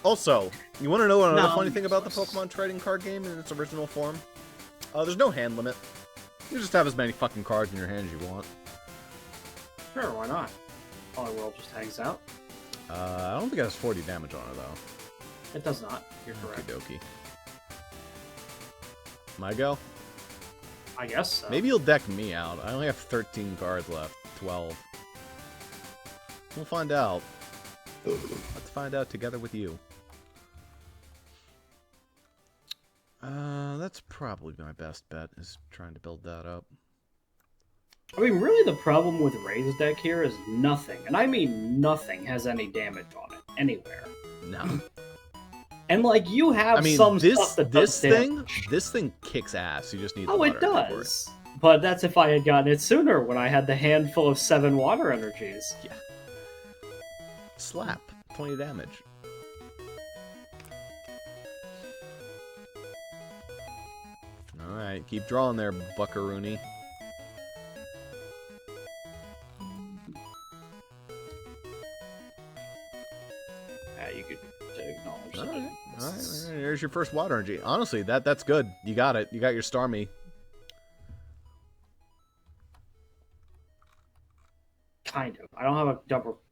Also, you want to know another funny thing about the Pokemon trading card game in its original form? There's no hand limit. You just have as many fucking cards in your hand as you want. Sure, why not? Poliwhirl just hangs out. I don't think it has 40 damage on it, though. It does not. You're correct. Okie dokie. My go? I guess so. Maybe you'll deck me out. I only have 13 cards left. 12. We'll find out. Let's find out together with you. That's probably my best bet, is trying to build that up. I mean, really the problem with Ray's deck here is nothing, and I mean nothing, has any damage on it, anywhere. No. And, like, you have some stuff that does damage. This thing kicks ass. You just need Oh, it does. But that's if I had gotten it sooner, when I had the handful of 7 water energies. Yeah. Slap. 20 damage. Alright, keep drawing there, buckaroony. You could acknowledge that. Alright, there's your first water energy. Honestly, that's good. You got it. You got your Starmie. Kind of. I don't have a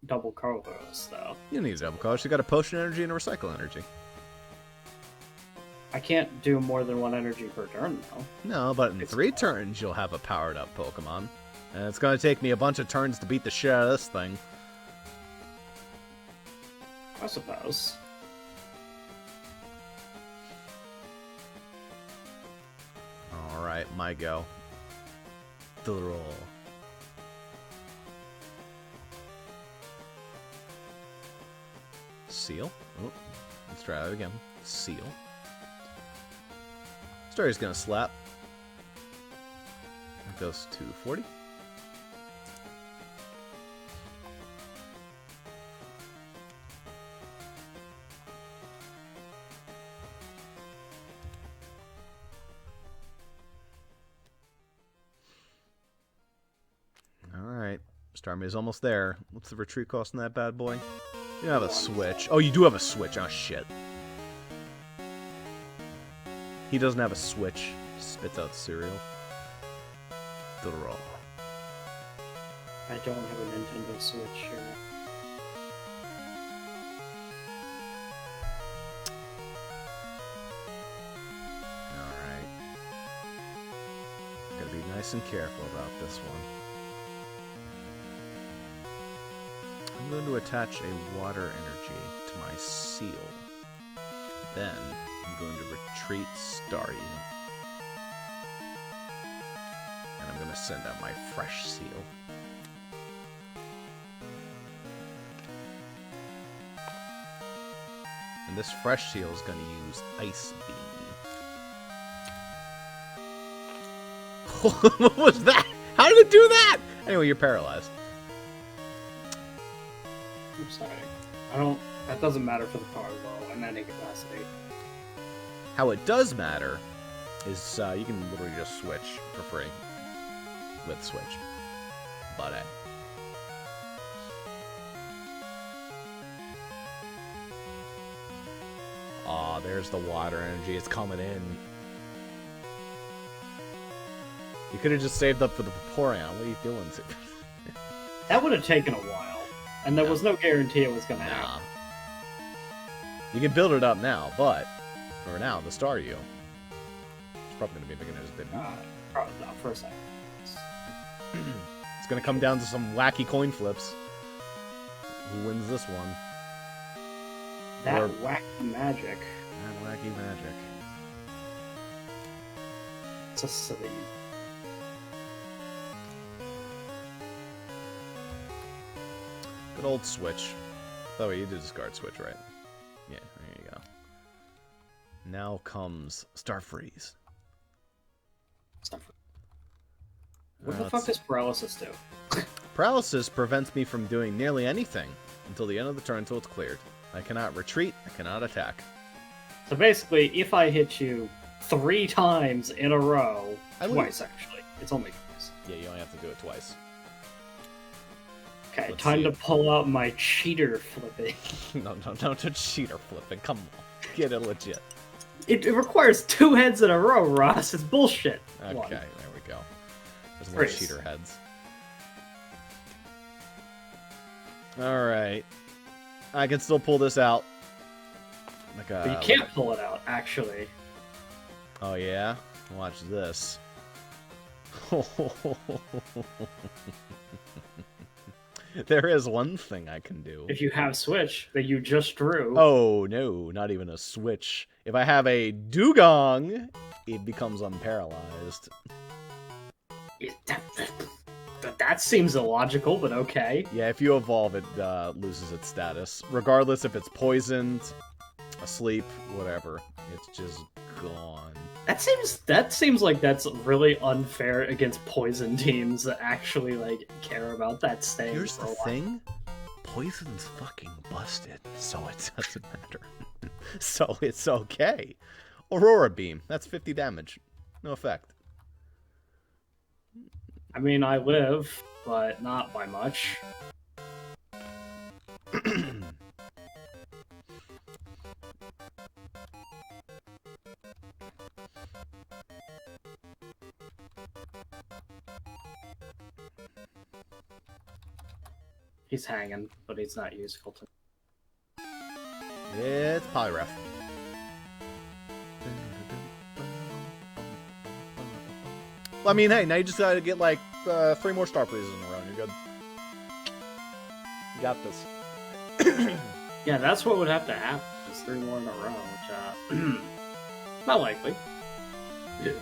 double colorless, though. You don't need a double colors. You got a potion energy and a recycle energy. I can't do more than 1 energy per turn, though. No, but in 3 turns, you'll have a powered-up Pokemon. And it's going to take me a bunch of turns to beat the shit out of this thing. I suppose. Alright, my go. Thorough. Seal. Oh, let's try that again. Seal. Story's gonna slap. It goes to 40. Alright. Starmie is almost there. What's the retreat cost on that bad boy? You don't have a switch. Oh, you do have a switch. Oh, shit. He doesn't have a switch. Spits out cereal. Draw. I don't have a Nintendo Switch here. Alright. Gotta be nice and careful about this one. I'm going to attach a water energy to my seal. Then, I'm going to retreat Staryu. And I'm going to send out my fresh seal. And this fresh seal is going to use Ice Beam. What was that? How did it do that? Anyway, you're paralyzed. I'm sorry. I don't... That doesn't matter for the Poliwhirl in any capacity. How it does matter is you can literally just switch for free with Switch. But aw, there's the water energy. It's coming in. You could have just saved up for the Vaporeon. What are you doing? That would have taken a while, and there was no guarantee it was going to happen. You can build it up now, but for now, the Staryu. It's probably going to be a beginner's debut. Probably not for a second. It's going to come down to some wacky coin flips. Who wins this one? That wacky magic. That wacky magic. It's a silly. Good old switch. By the way, you did discard switch, right? Yeah, there you go. Now comes Star Freeze. What the fuck does paralysis do? Paralysis prevents me from doing nearly anything until the end of the turn until it's cleared. I cannot retreat, I cannot attack. So basically, if I hit you 3 times in a row, twice actually, it's only twice. Yeah, you only have to do it twice. Okay, time to pull out my cheater flipping. No, cheater flipping. Come on, get it legit. It requires 2 heads in a row, Ross. It's bullshit. Okay, there we go. There's more cheater heads. Alright. I can still pull this out. But you can't pull it out, actually. Oh, yeah? Watch this. There is one thing I can do. If you have Switch that you just drew. Oh, no, not even a Switch. If I have a Dugong, it becomes unparalyzed. That seems illogical, but okay. Yeah, if you evolve, it loses its status. Regardless if it's poisoned, asleep, whatever. It's just gone. That seems like that's really unfair against poison teams that actually like care about that staying. Here's the thing. Poison's fucking busted, so it doesn't matter. So it's okay. Aurora Beam. That's 50 damage. No effect. I mean, I live, but not by much. He's hanging, but he's not useful to me. It's Poliwrath. Well, I mean, hey, now you just gotta get like 3 more Star Freezes in a row and you're good. You got this. Yeah, that's what would have to happen. Is 3 more in a row, which not likely. Yeah.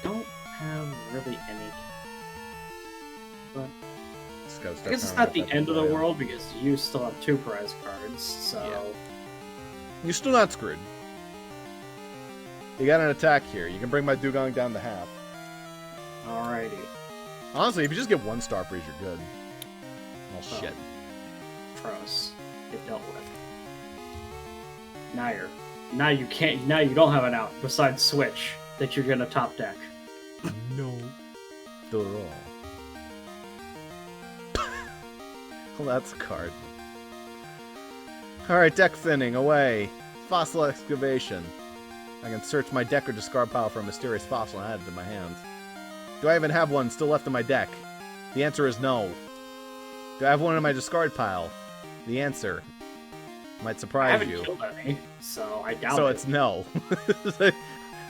Don't have really any. But I guess it's not the end of the world because you still have 2 prize cards, so yeah. You're still not screwed. You got an attack here. You can bring my Dugong down to half. Alrighty. Honestly, if you just get 1 Star Freeze, you're good. Oh, shit. Gross. Get dealt with. Now you can't. Now you don't have an out besides Switch that you're gonna top deck. No. Draw. Well, that's a card. Alright, deck thinning, away. Fossil excavation. I can search my deck or discard pile for a mysterious fossil and add it to my hand. Do I even have one still left in my deck? The answer is no. Do I have one in my discard pile? The answer might surprise you. I haven't killed any, so I doubt it. So it's no.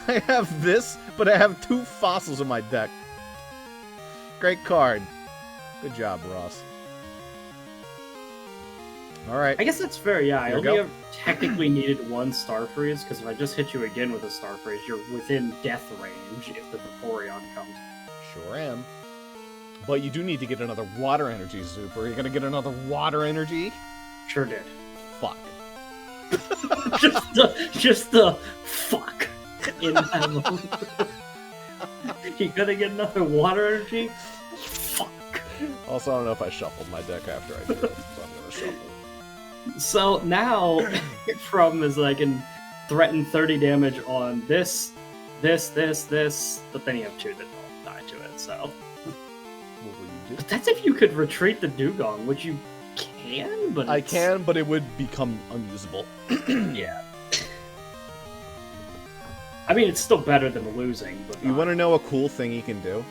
I have this, but I have 2 fossils in my deck. Great card. Good job, Ross. Alright. I guess that's fair, yeah. I only have technically needed 1 Star Freeze, because if I just hit you again with a Star Freeze, you're within death range if the Vaporeon comes. Sure am. But you do need to get another water energy, Super. Are you gonna get another water energy? Sure did. Fuck. just the fuck in that moment. You gonna get another water energy? Fuck. Also, I don't know if I shuffled my deck after I did it, so I'm gonna shuffle. So now, problem is I can threaten 30 damage on this, but then you have 2 that don't die to it, so. What will you do? But that's if you could retreat the Dugong, which you can, but I can, but it would become unusable. Yeah. I mean, it's still better than losing, but You want to know a cool thing you can do?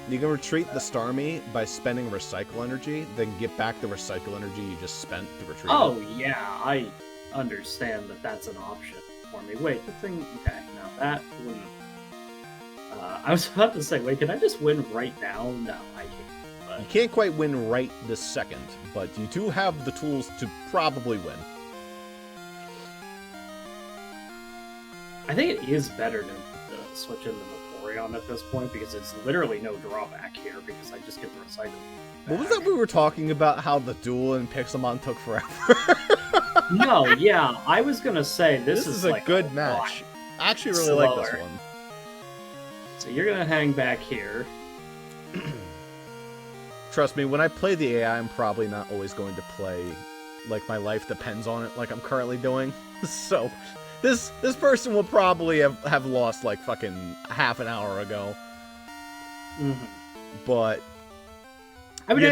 You can retreat the Starmie by spending Recycle Energy, then get back the Recycle Energy you just spent to retreat Oh, it. yeah, I understand that that's an option for me. Wait, the thing... Okay, no, that wouldn't... I was about to say, wait, can I just win right now? No, I can't. But... You can't quite win right this second, but you do have the tools to probably win. I think it is better to switch into Vaporeon at this point because it's literally no drawback here because I just get the recycle. What was that we were talking about? How the duel in Pixelmon took forever? No, yeah, I was gonna say this is a like good match. I actually really like this one. So you're gonna hang back here. Trust me, when I play the AI, I'm probably not always going to play like my life depends on it, like I'm currently doing. So, this person will probably have lost like fucking half an hour ago. Mm-hmm. But I mean,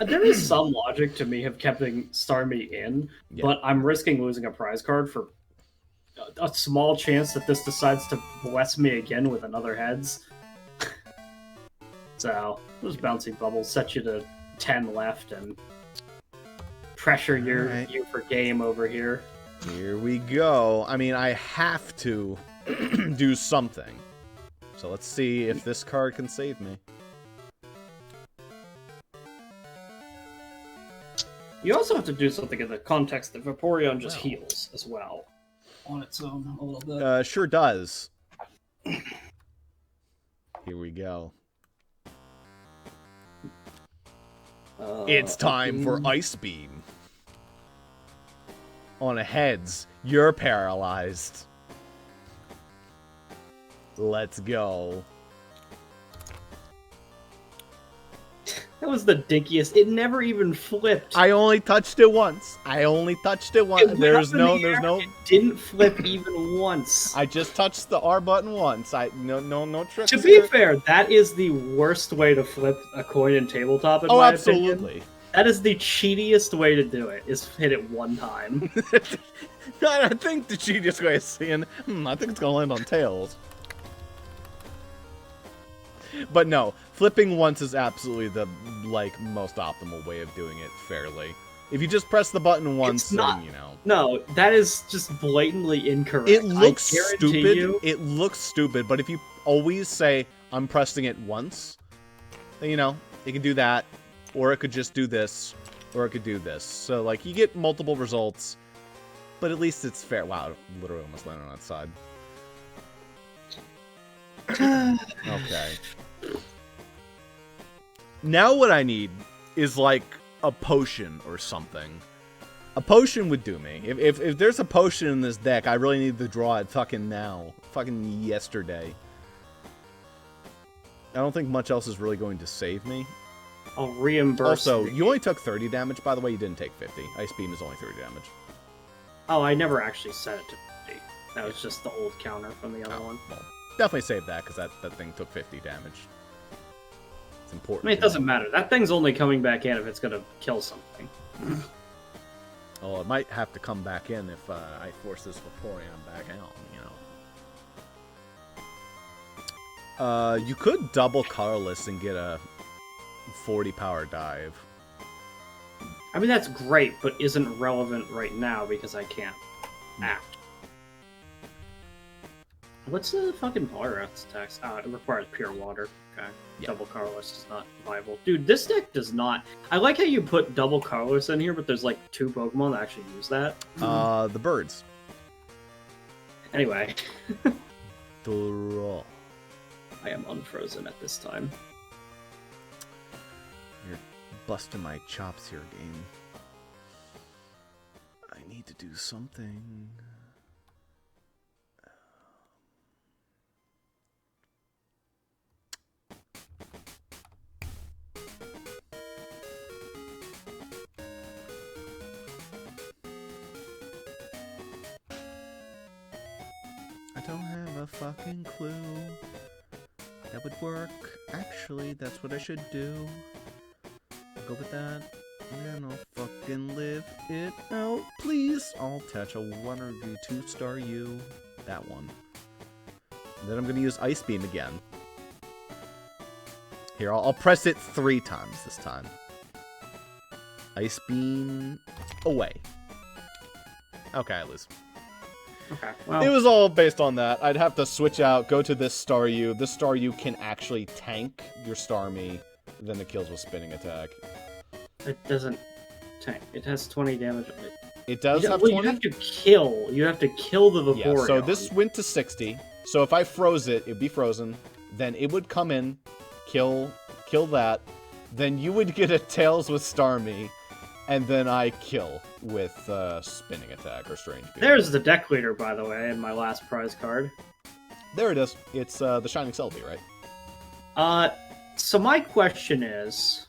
there is some logic to me of keeping Starmie in, but I'm risking losing a prize card for a small chance that this decides to bless me again with another heads. So, those bouncy bubbles set you to 10 left and pressure you for game over here. Here we go. I mean, I have to do something. So let's see if this card can save me. You also have to do something in the context that Vaporeon just heals as well. On its own, a little bit. Sure does. Here we go. It's time for Ice Beam. On a heads, you're paralyzed. Let's go. That was the dinkiest. It never even flipped. I only touched it once. There's no. It didn't flip even once. I just touched the R button once. No tricks. To be fair, that is the worst way to flip a coin in tabletop. In my opinion. That is the cheatiest way to do it. Is hit it one time. I think the cheatiest way is seeing. I think it's gonna land on tails. But no, flipping once is absolutely the most optimal way of doing it fairly. If you just press the button once, then, you know. No, that is just blatantly incorrect. It looks stupid. It looks stupid, but if you always say, I'm pressing it once, then, you know, it can do that, or it could just do this, or it could do this. So, like, you get multiple results, but at least it's fair. Wow, literally almost landed on that side. Okay. Now what I need is, like, a potion or something. A potion would do me. If there's a potion in this deck, I really need to draw it fucking now. Fucking yesterday. I don't think much else is really going to save me. I'll reimburse. Also, you only took 30 damage, by the way. You didn't take 50. Ice Beam is only 30 damage. Oh, I never actually set it to 50. That was just the old counter from the other one. Well, definitely save that, because that thing took 50 damage. It's important. I mean, it doesn't matter. That thing's only coming back in if it's going to kill something. Oh, it might have to come back in if I force this Vaporeon back out, you know. You could double colorless and get a 40 power dive. I mean, that's great, but isn't relevant right now because I can't act. What's the fucking Polyrath's attacks? It requires pure water. Okay. Yeah. Double colorless is not viable. Dude, this deck does not... I like how you put double colorless in here, but there's like 2 Pokemon that actually use that. The birds. Anyway. Draw. I am unfrozen at this time. You're busting my chops here, game. I need to do something. I don't have a fucking clue. That would work. Actually, that's what I should do. I'll go with that. And I'll fucking live it out, please. I'll attach a 1 or 2-star U. That one. And then I'm gonna use Ice Beam again. Here, I'll press it 3 times this time. Ice Beam away. Okay, I lose. Okay, well. It was all based on that. I'd have to switch out, go to this Star U. This Star U can actually tank your Starmie, then it kills with spinning attack. It doesn't tank. It has 20 damage. It does have 20? You have to kill. You have to kill the Vaporeon. Yeah, so this went to 60. So if I froze it, it'd be frozen. Then it would come in, kill that. Then you would get a Tails with Starmie. And then I kill with Spinning Attack or Strange Beam. There's the deck leader, by the way, in my last prize card. There it is. It's the Shining Celebi, right? So my question is...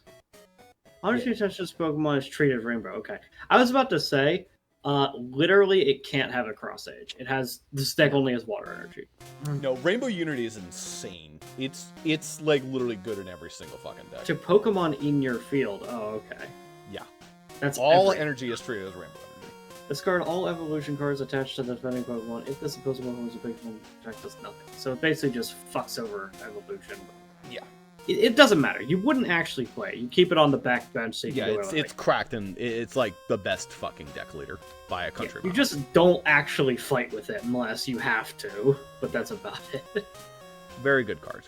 How does you touch this Pokemon is treated Rainbow? Okay. I was about to say, literally, it can't have a Cross Age. This deck only has water energy. No, Rainbow Unity is insane. It's like literally good in every single fucking deck. To Pokemon in your field. Oh, okay. Yeah. That's all energy is treated as Rainbow Energy. Discard all evolution cards attached to the defending Pokemon. If this opposing Pokemon is a Pokemon, attack does nothing. So it basically just fucks over evolution. Yeah. It doesn't matter. You wouldn't actually play. You keep it on the back bench so you can do it's cracked and it's like the best fucking deck leader by a country. You just don't actually fight with it unless you have to, but that's about it. Very good card.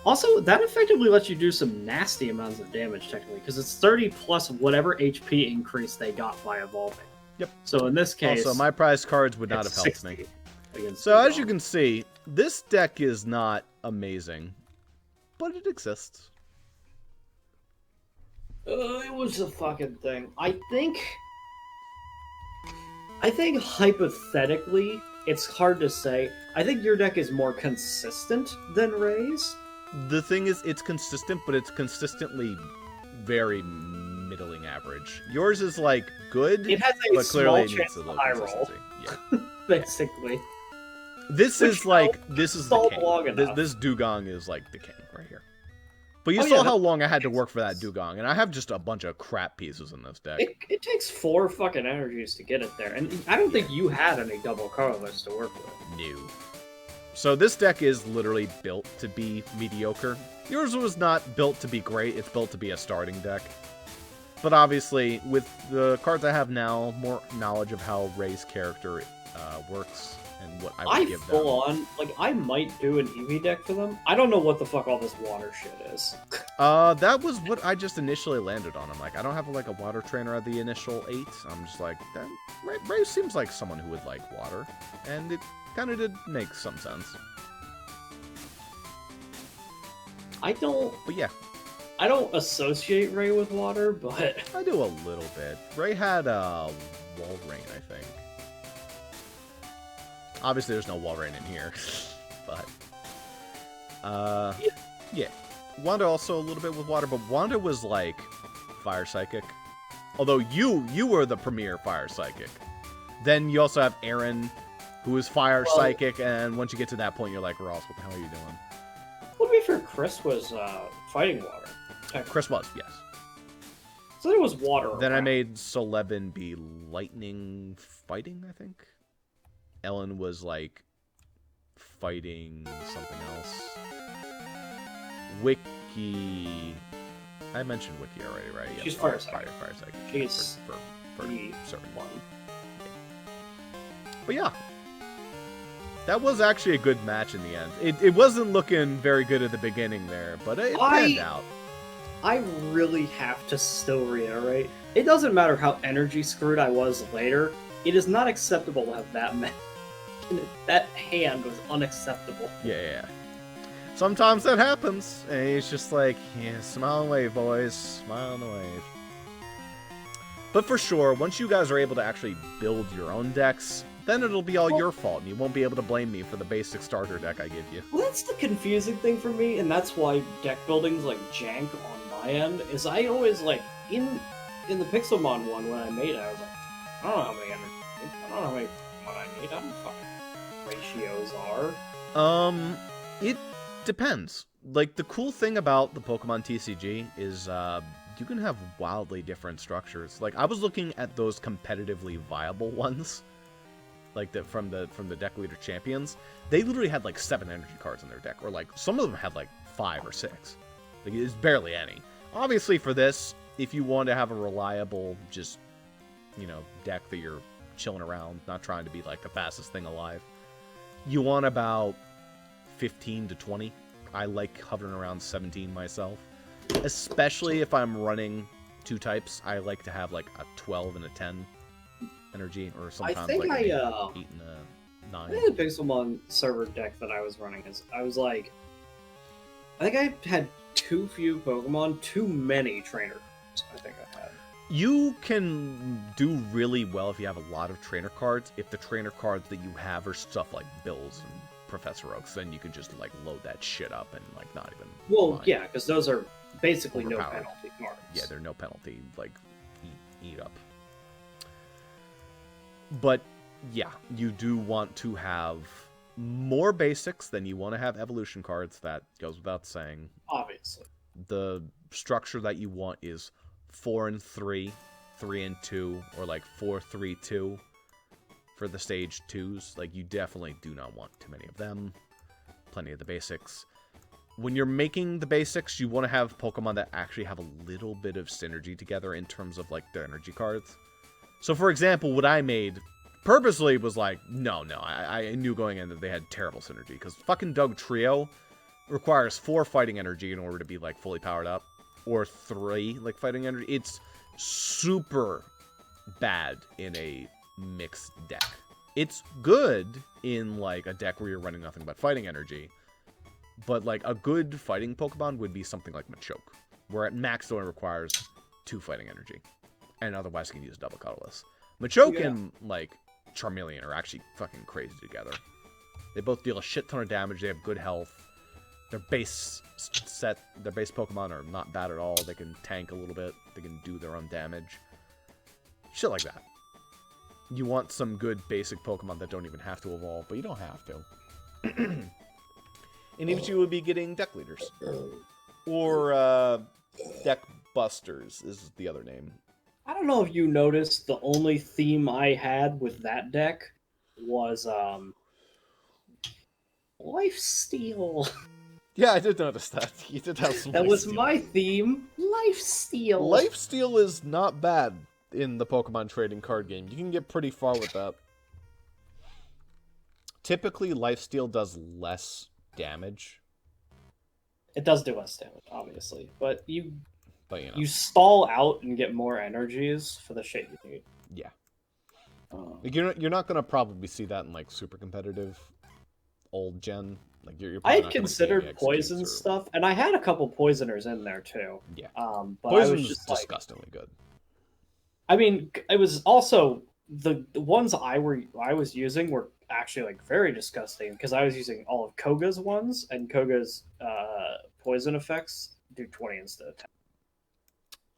Also, that effectively lets you do some nasty amounts of damage, technically, because it's 30 plus whatever HP increase they got by evolving. Yep. So in this case... Also, my prize cards would not have helped me. So as you can see, this deck is not amazing, but it exists. It was a fucking thing. I think hypothetically, it's hard to say. I think your deck is more consistent than Ray's. The thing is, it's consistent, but it's consistently very middling average. Yours is like good, it has a but clearly small it chance needs a of little high consistency. roll. Yeah. Basically. This is the king. This Dugong is like the king right here. But you saw how long I had to work for that Dugong, and I have just a bunch of crap pieces in this deck. It takes 4 fucking energies to get it there, and I don't think you had any double colorless to work with. No. So this deck is literally built to be mediocre. Yours was not built to be great, it's built to be a starting deck. But obviously, with the cards I have now, more knowledge of how Ray's character works and what I would give them. I might do an Eevee deck for them. I don't know what the fuck all this water shit is. That was what I just initially landed on. I'm like, I don't have like a water trainer at the initial 8. I'm just like, Ray seems like someone who would like water. And it kind of did make some sense. But yeah. I don't associate Ray with water, but... I do a little bit. Ray had Walrein, I think. Obviously, there's no Walrein in here, but... yeah. Wanda also a little bit with water, but Wanda was, like, Fire Psychic. Although you were the premier Fire Psychic. Then you also have Aaron, who is Fire Psychic, and once you get to that point, you're like, Ross, what the hell are you doing? Well, to be fair, Chris was fighting water. Chris was, yes. So there was water. Then I made Celebin be lightning fighting, I think. Ellen was like fighting something else. Wiki. I mentioned Wiki already, right? Yeah, she's Fire Psychic. Fire Psychic. She's for certain one. Yeah. But yeah. That was actually a good match in the end. It wasn't looking very good at the beginning there, but it panned out. I really have to still reiterate, it doesn't matter how energy screwed I was later, it is not acceptable to have that many. That hand was unacceptable. Yeah. Sometimes that happens, and it's just like, yeah, smile and wave, boys. Smile and wave. But for sure, once you guys are able to actually build your own decks, then it'll be all your fault, and you won't be able to blame me for the basic starter deck I give you. Well, that's the confusing thing for me, and that's why deck building's like jank on my end, is I always, like, in the Pixelmon one when I made it, I was like, I don't know how many energy, I don't know how many what I need, I don't know what ratios are. It depends. Like, the cool thing about the Pokemon TCG is, you can have wildly different structures. Like, I was looking at those competitively viable ones, like from the deck leader champions. They literally had like 7 energy cards in their deck, or like some of them had like 5 or 6. Like, it's barely any. Obviously, for this, if you want to have a reliable, just, you know, deck that you're chilling around, not trying to be like the fastest thing alive, you want about 15 to 20. I like hovering around 17 myself. Especially if I'm running 2 types, I like to have like a 12 and a 10. energy, or sometimes I think like 8 and 9. I think the Pixelmon server deck that I was running is I think I had too few Pokemon, too many trainer cards. I think I had. You can do really well if you have a lot of trainer cards. If the trainer cards that you have are stuff like Bills and Professor Oaks, then you can just like load that shit up and like not even. Well, mind. yeah, because those are basically no Overpowered. penalty cards. Yeah, they're no penalty. Like eat up. But yeah, you do want to have more basics than you want to have evolution cards. That goes without saying. Obviously. The structure that you want is 4 and 3, 3 and 2, or like 4, 3, 2 for the stage 2s. Like, you definitely do not want too many of them. Plenty of the basics. When you're making the basics, you want to have Pokemon that actually have a little bit of synergy together in terms of like their energy cards. So, for example, what I made purposely was like, no, I knew going in that they had terrible synergy, because fucking Doug Trio requires 4 fighting energy in order to be like fully powered up, or 3 like fighting energy. It's super bad in a mixed deck. It's good in like a deck where you're running nothing but fighting energy, but like a good fighting Pokemon would be something like Machoke, where at max it only requires 2 fighting energy, and otherwise you can use double colorless. Machoke and like Charmeleon are actually fucking crazy together. They both deal a shit ton of damage. They have good health. Their base Pokemon are not bad at all. They can tank a little bit. They can do their own damage. Shit like that. You want some good basic Pokemon that don't even have to evolve, but you don't have to. And each you would be getting deck leaders. Or deck busters is the other name. I don't know if you noticed, the only theme I had with that deck was lifesteal. Yeah, I did notice that. You did have some. That was lifesteal. my theme, lifesteal. Lifesteal is not bad in the Pokemon trading card game. You can get pretty far with that. Typically, lifesteal does less damage. It does do less damage, obviously, but you know. You stall out and get more energies for the shit you need. Yeah. Like you're not gonna probably see that in like super competitive old gen. Like you're I had considered poison stuff, and I had a couple poisoners in there too. Yeah. But Poison's I was just disgustingly good. I mean, it was also the ones I was using were actually like very disgusting, because I was using all of Koga's ones, and Koga's poison effects do 20 instead of 10.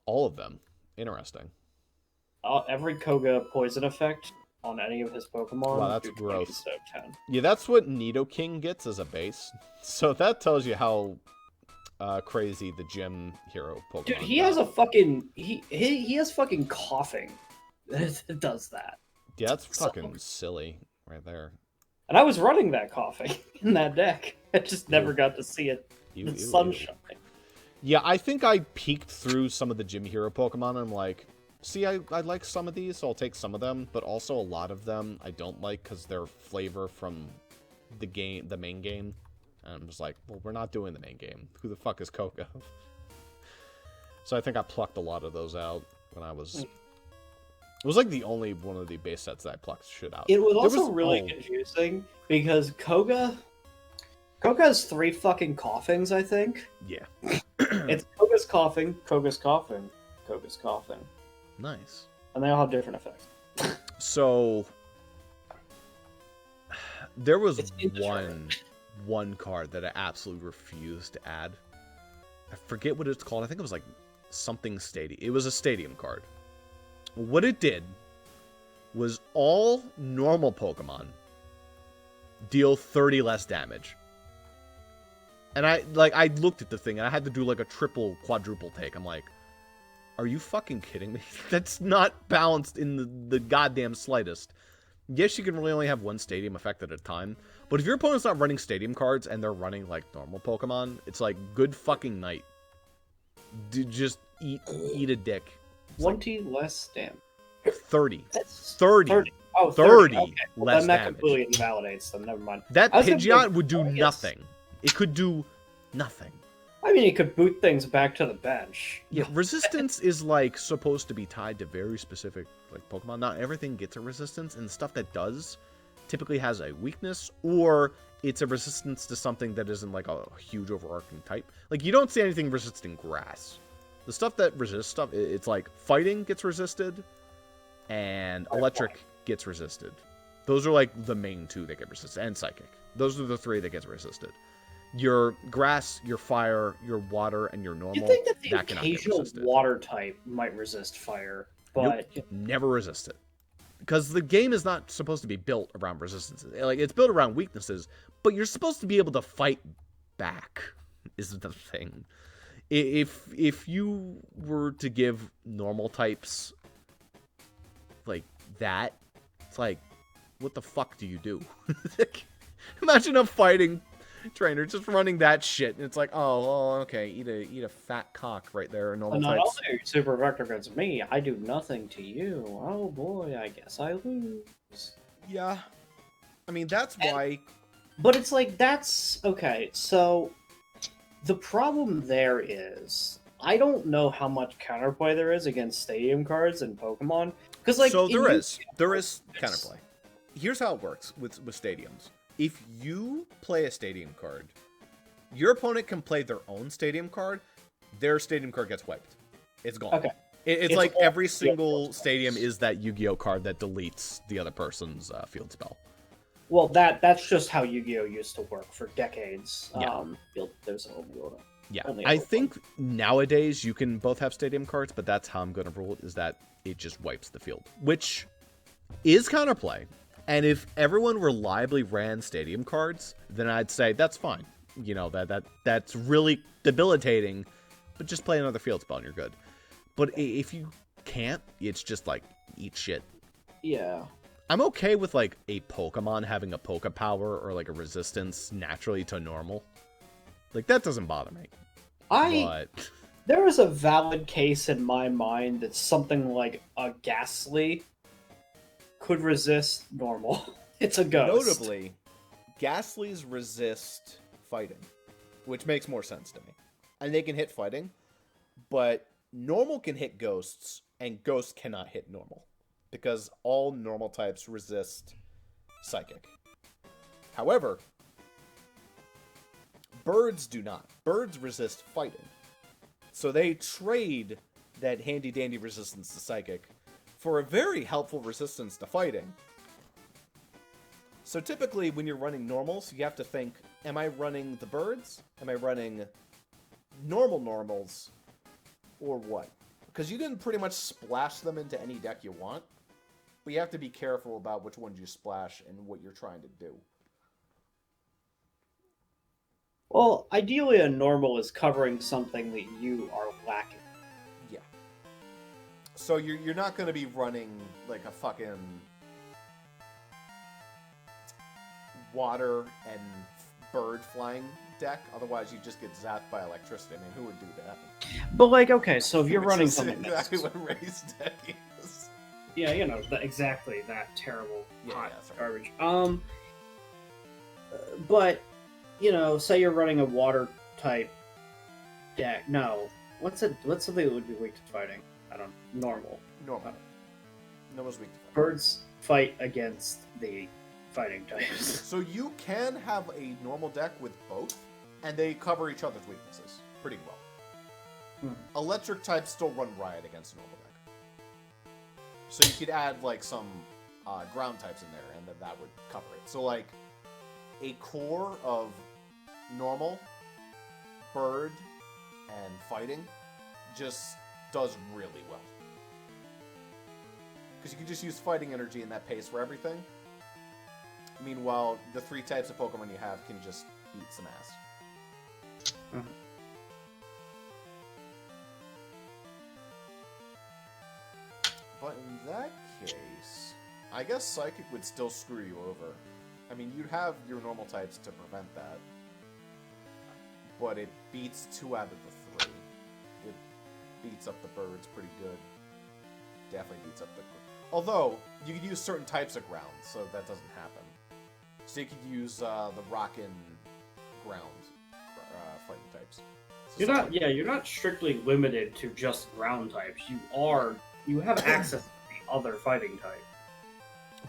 All of them. Interesting. Every Koga poison effect on any of his Pokemon. Wow, that's do 20 gross. instead of 10. Yeah, that's what Nidoking gets as a base. So that tells you how crazy the gym hero Pokemon. Dude, he has a fucking he has fucking coughing. It does that. Yeah, that's fucking silly right there. And I was running that coughing in that deck. I just never got to see it in sunshine. Yeah, I think I peeked through some of the gym hero Pokemon and I'm like, see, I like some of these, so I'll take some of them, but also a lot of them I don't like because they're flavor from the main game. And I'm just like, well, we're not doing the main game. Who the fuck is Koga? So I think I plucked a lot of those out when I was... It was like the only one of the base sets that I plucked shit out. It was also really confusing because Koga has 3 fucking coughings, I think. Yeah. It's Koga's coughing, Koga's coughing, Koga's coughing. Nice. And they all have different effects. So there was one card that I absolutely refused to add. I forget what it's called. I think it was like something stadium. It was a stadium card. What it did was all normal Pokemon deal 30 less damage. And I looked at the thing and I had to do like a triple, quadruple take. I'm like, are you fucking kidding me? That's not balanced in the goddamn slightest. Yes, you can really only have one stadium effect at a time, but if your opponent's not running stadium cards and they're running like normal Pokemon, it's like good fucking night. Just eat a dick. 20 less damage. 30. That's 30. Oh, 30 okay. Well, less then that damage. completely invalidates them. Never mind. That Pidgeot would do I guess- nothing. It could do nothing. I mean, you could boot things back to the bench. Yeah, resistance is like supposed to be tied to very specific like Pokemon. Not everything gets a resistance, and the stuff that does typically has a weakness, or it's a resistance to something that isn't like a huge overarching type. Like you don't see anything resisting grass. The stuff that resists stuff, it's like fighting gets resisted, and electric gets resisted. Those are like the main two that get resisted, and psychic. Those are the three that get resisted. Your grass, your fire, your water, and your normal. You think that the that cannot get occasional resisted. water type might resist fire, but Nope, never resist it. Because the game is not supposed to be built around resistances. Like it's built around weaknesses, but you're supposed to be able to fight back. Is the thing. If you were to give normal types like that, it's like, what the fuck do you do? Imagine a fighting trainer just running that shit, and it's like, oh, okay, eat a fat cock right there. Normal not types. only super effective against me, I do nothing to you. Oh boy, I guess I lose. Yeah, I mean that's why. But it's like that's okay. So the problem there is I don't know how much counterplay there is against stadium cards in Pokemon because like so there is counterplay. Here's how it works with stadiums. If you play a stadium card, your opponent can play their own stadium card. Their stadium card gets wiped. It's gone. Okay. It's like every single stadium is that Yu-Gi-Oh card that deletes the other person's field spell. Well, that's just how Yu-Gi-Oh used to work for decades. Yeah. There's a wheel. Yeah, I think nowadays you can both have stadium cards, but that's how I'm going to rule it, is that it just wipes the field, which is counterplay. And if everyone reliably ran stadium cards, then I'd say that's fine. You know, that's really debilitating, but just play another field spell and you're good. But if you can't, it's just like, eat shit. Yeah. I'm okay with like a Pokemon having a Poke Power or like a resistance naturally to normal. Like, that doesn't bother me. But there is a valid case in my mind that something like a Ghastly could resist normal. It's a ghost. Notably, Ghastlies resist fighting, which makes more sense to me. And they can hit fighting, but normal can hit ghosts, and ghosts cannot hit normal. Because all normal types resist psychic. However, birds do not. Birds resist fighting. So they trade that handy-dandy resistance to psychic for a very helpful resistance to fighting. So typically when you're running normals, you have to think, am I running the birds? Am I running normal normals? Or what? Because you can pretty much splash them into any deck you want, but you have to be careful about which ones you splash and what you're trying to do. Well, ideally a normal is covering something that you are lacking. Yeah. So you're not going to be running like a fucking water and bird flying deck. Otherwise, you just get zapped by electricity. I mean, who would do that? But like, okay, so if you're running something exactly what Ray's deck is. Yeah, you know, exactly that terrible hot sorry. garbage. But you know, say you're running a water type deck. No, what's something that would be weak to fighting? I don't know. Normal. Normal's weak to fighting. Birds fight against the fighting types. So you can have a normal deck with both, and they cover each other's weaknesses pretty well. Electric types still run riot against a normal deck. So you could add like some ground types in there, and then that would cover it. So like a core of normal, bird, and fighting just does really well. Because you can just use fighting energy in that pace for everything. Meanwhile, the three types of Pokemon you have can just beat some ass. But in that case, I guess Psychic would still screw you over. I mean, you'd have your normal types to prevent that. But it beats 2 out of the 3. It beats up the birds pretty good. Definitely beats up the... Although, you could use certain types of ground, so that doesn't happen. So you could use the rock and ground fighting types. So You're not strictly limited to just ground types. You have access to the other fighting type.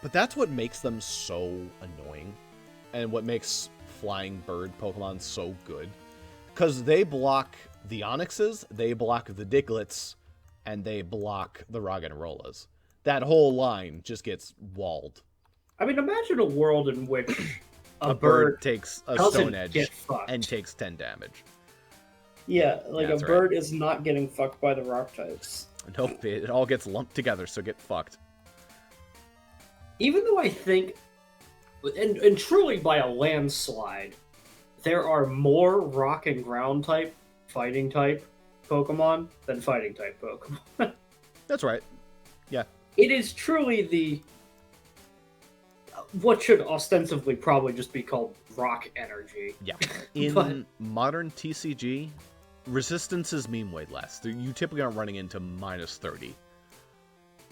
But that's what makes them so annoying, and what makes flying bird Pokemon so good. Because they block the Onyxes, they block the Digletts, and they block the Roggenrollas. That whole line just gets walled. I mean, imagine a world in which a bird takes a Stone Edge fucked. and takes 10 damage. Yeah, like Yeah, a bird is not getting fucked by the rock types. Nope, it all gets lumped together, so get fucked. Even though I think, and truly by a landslide, there are more rock and ground type, fighting type Pokemon than fighting type Pokemon. That's right. Yeah. It is truly the what should ostensibly probably just be called rock energy. Yeah. In modern TCG, resistances mean way less. You typically aren't running into minus 30.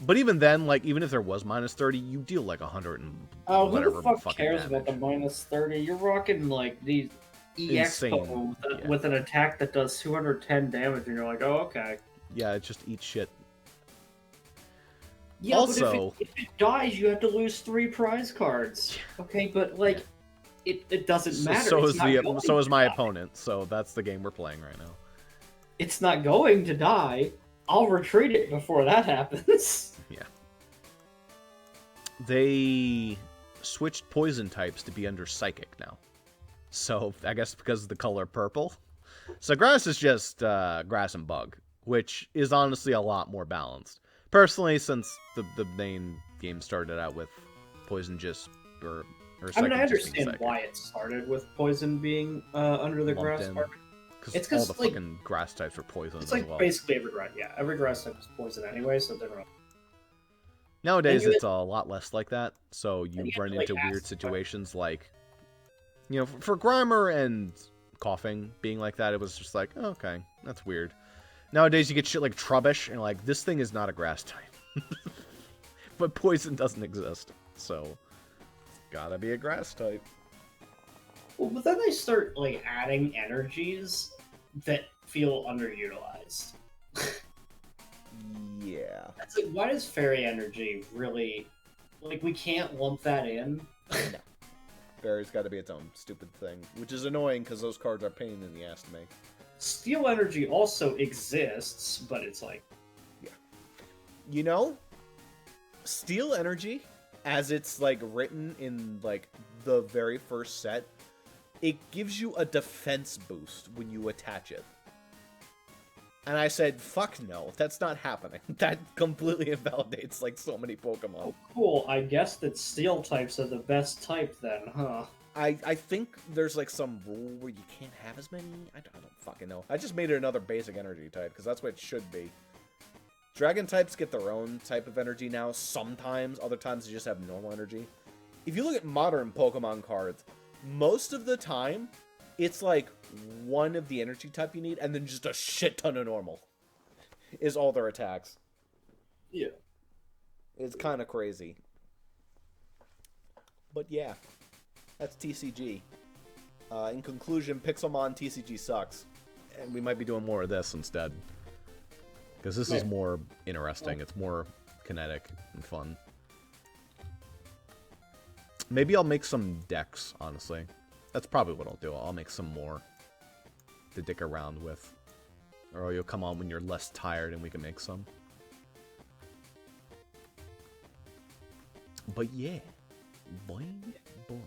But even then, like, even if there was minus 30, you deal like 100 and whatever. Who the fuck fucking cares damage. about the minus 30? You're rocking like these EX Insane. Pokemon With an attack that does 210 damage, and you're like, oh, okay. Yeah, it just eats shit. Yeah, Also, but if it dies, you have to lose 3 prize cards. Okay, but like, it doesn't matter. So is my opponent. So that's the game we're playing right now. It's not going to die. I'll retreat it before that happens. Yeah. They switched poison types to be under psychic now. So I guess because of the color purple. So grass is just grass and bug, which is honestly a lot more balanced. Personally, since the main game started out with poison just or psychic. I mean, I just being understand psychic. why it started with poison being under the Lumped grass in. part. Because all the like, fucking grass types are poison It's as like well. basically every grass. Yeah, every grass type is poison anyway, so they're not. Nowadays, And you it's a lot less like that. So you and you have run to, like, into weird ask- situations like, you know, for Grimer and coughing being like that, it was just like, oh, okay, that's weird. Nowadays, you get shit like Trubbish, and like, this thing is not a grass type. But poison doesn't exist, so it's gotta be a grass type. Well, but then they start like adding energies that feel underutilized. Yeah. It's like, why does fairy energy really like we can't lump that in? Fairy's gotta be its own stupid thing, which is annoying because those cards are a pain in the ass to make. Steel energy also exists, but it's like You know, Steel Energy, as it's like written in like the very first set, it gives you a defense boost when you attach it. And I said, fuck no, that's not happening. That completely invalidates like so many Pokemon. oh, cool. I guess that steel types are the best type then, huh? I think there's like some rule where you can't have as many. I don't fucking know. I just made it another basic energy type because that's what it should be. Dragon types get their own type of energy now. Sometimes, other times they just have normal energy. If you look at modern Pokemon cards, most of the time it's like one of the energy type you need, and then just a shit ton of normal is all their attacks. Yeah. It's kind of crazy. But yeah, that's TCG. In conclusion, Pixelmon TCG sucks. And we might be doing more of this instead. Because this is more interesting. It's more kinetic and fun. Maybe I'll make some decks, honestly. That's probably what I'll do. I'll make some more to dick around with. Or you'll come on when you're less tired and we can make some. But yeah. Boing, boing.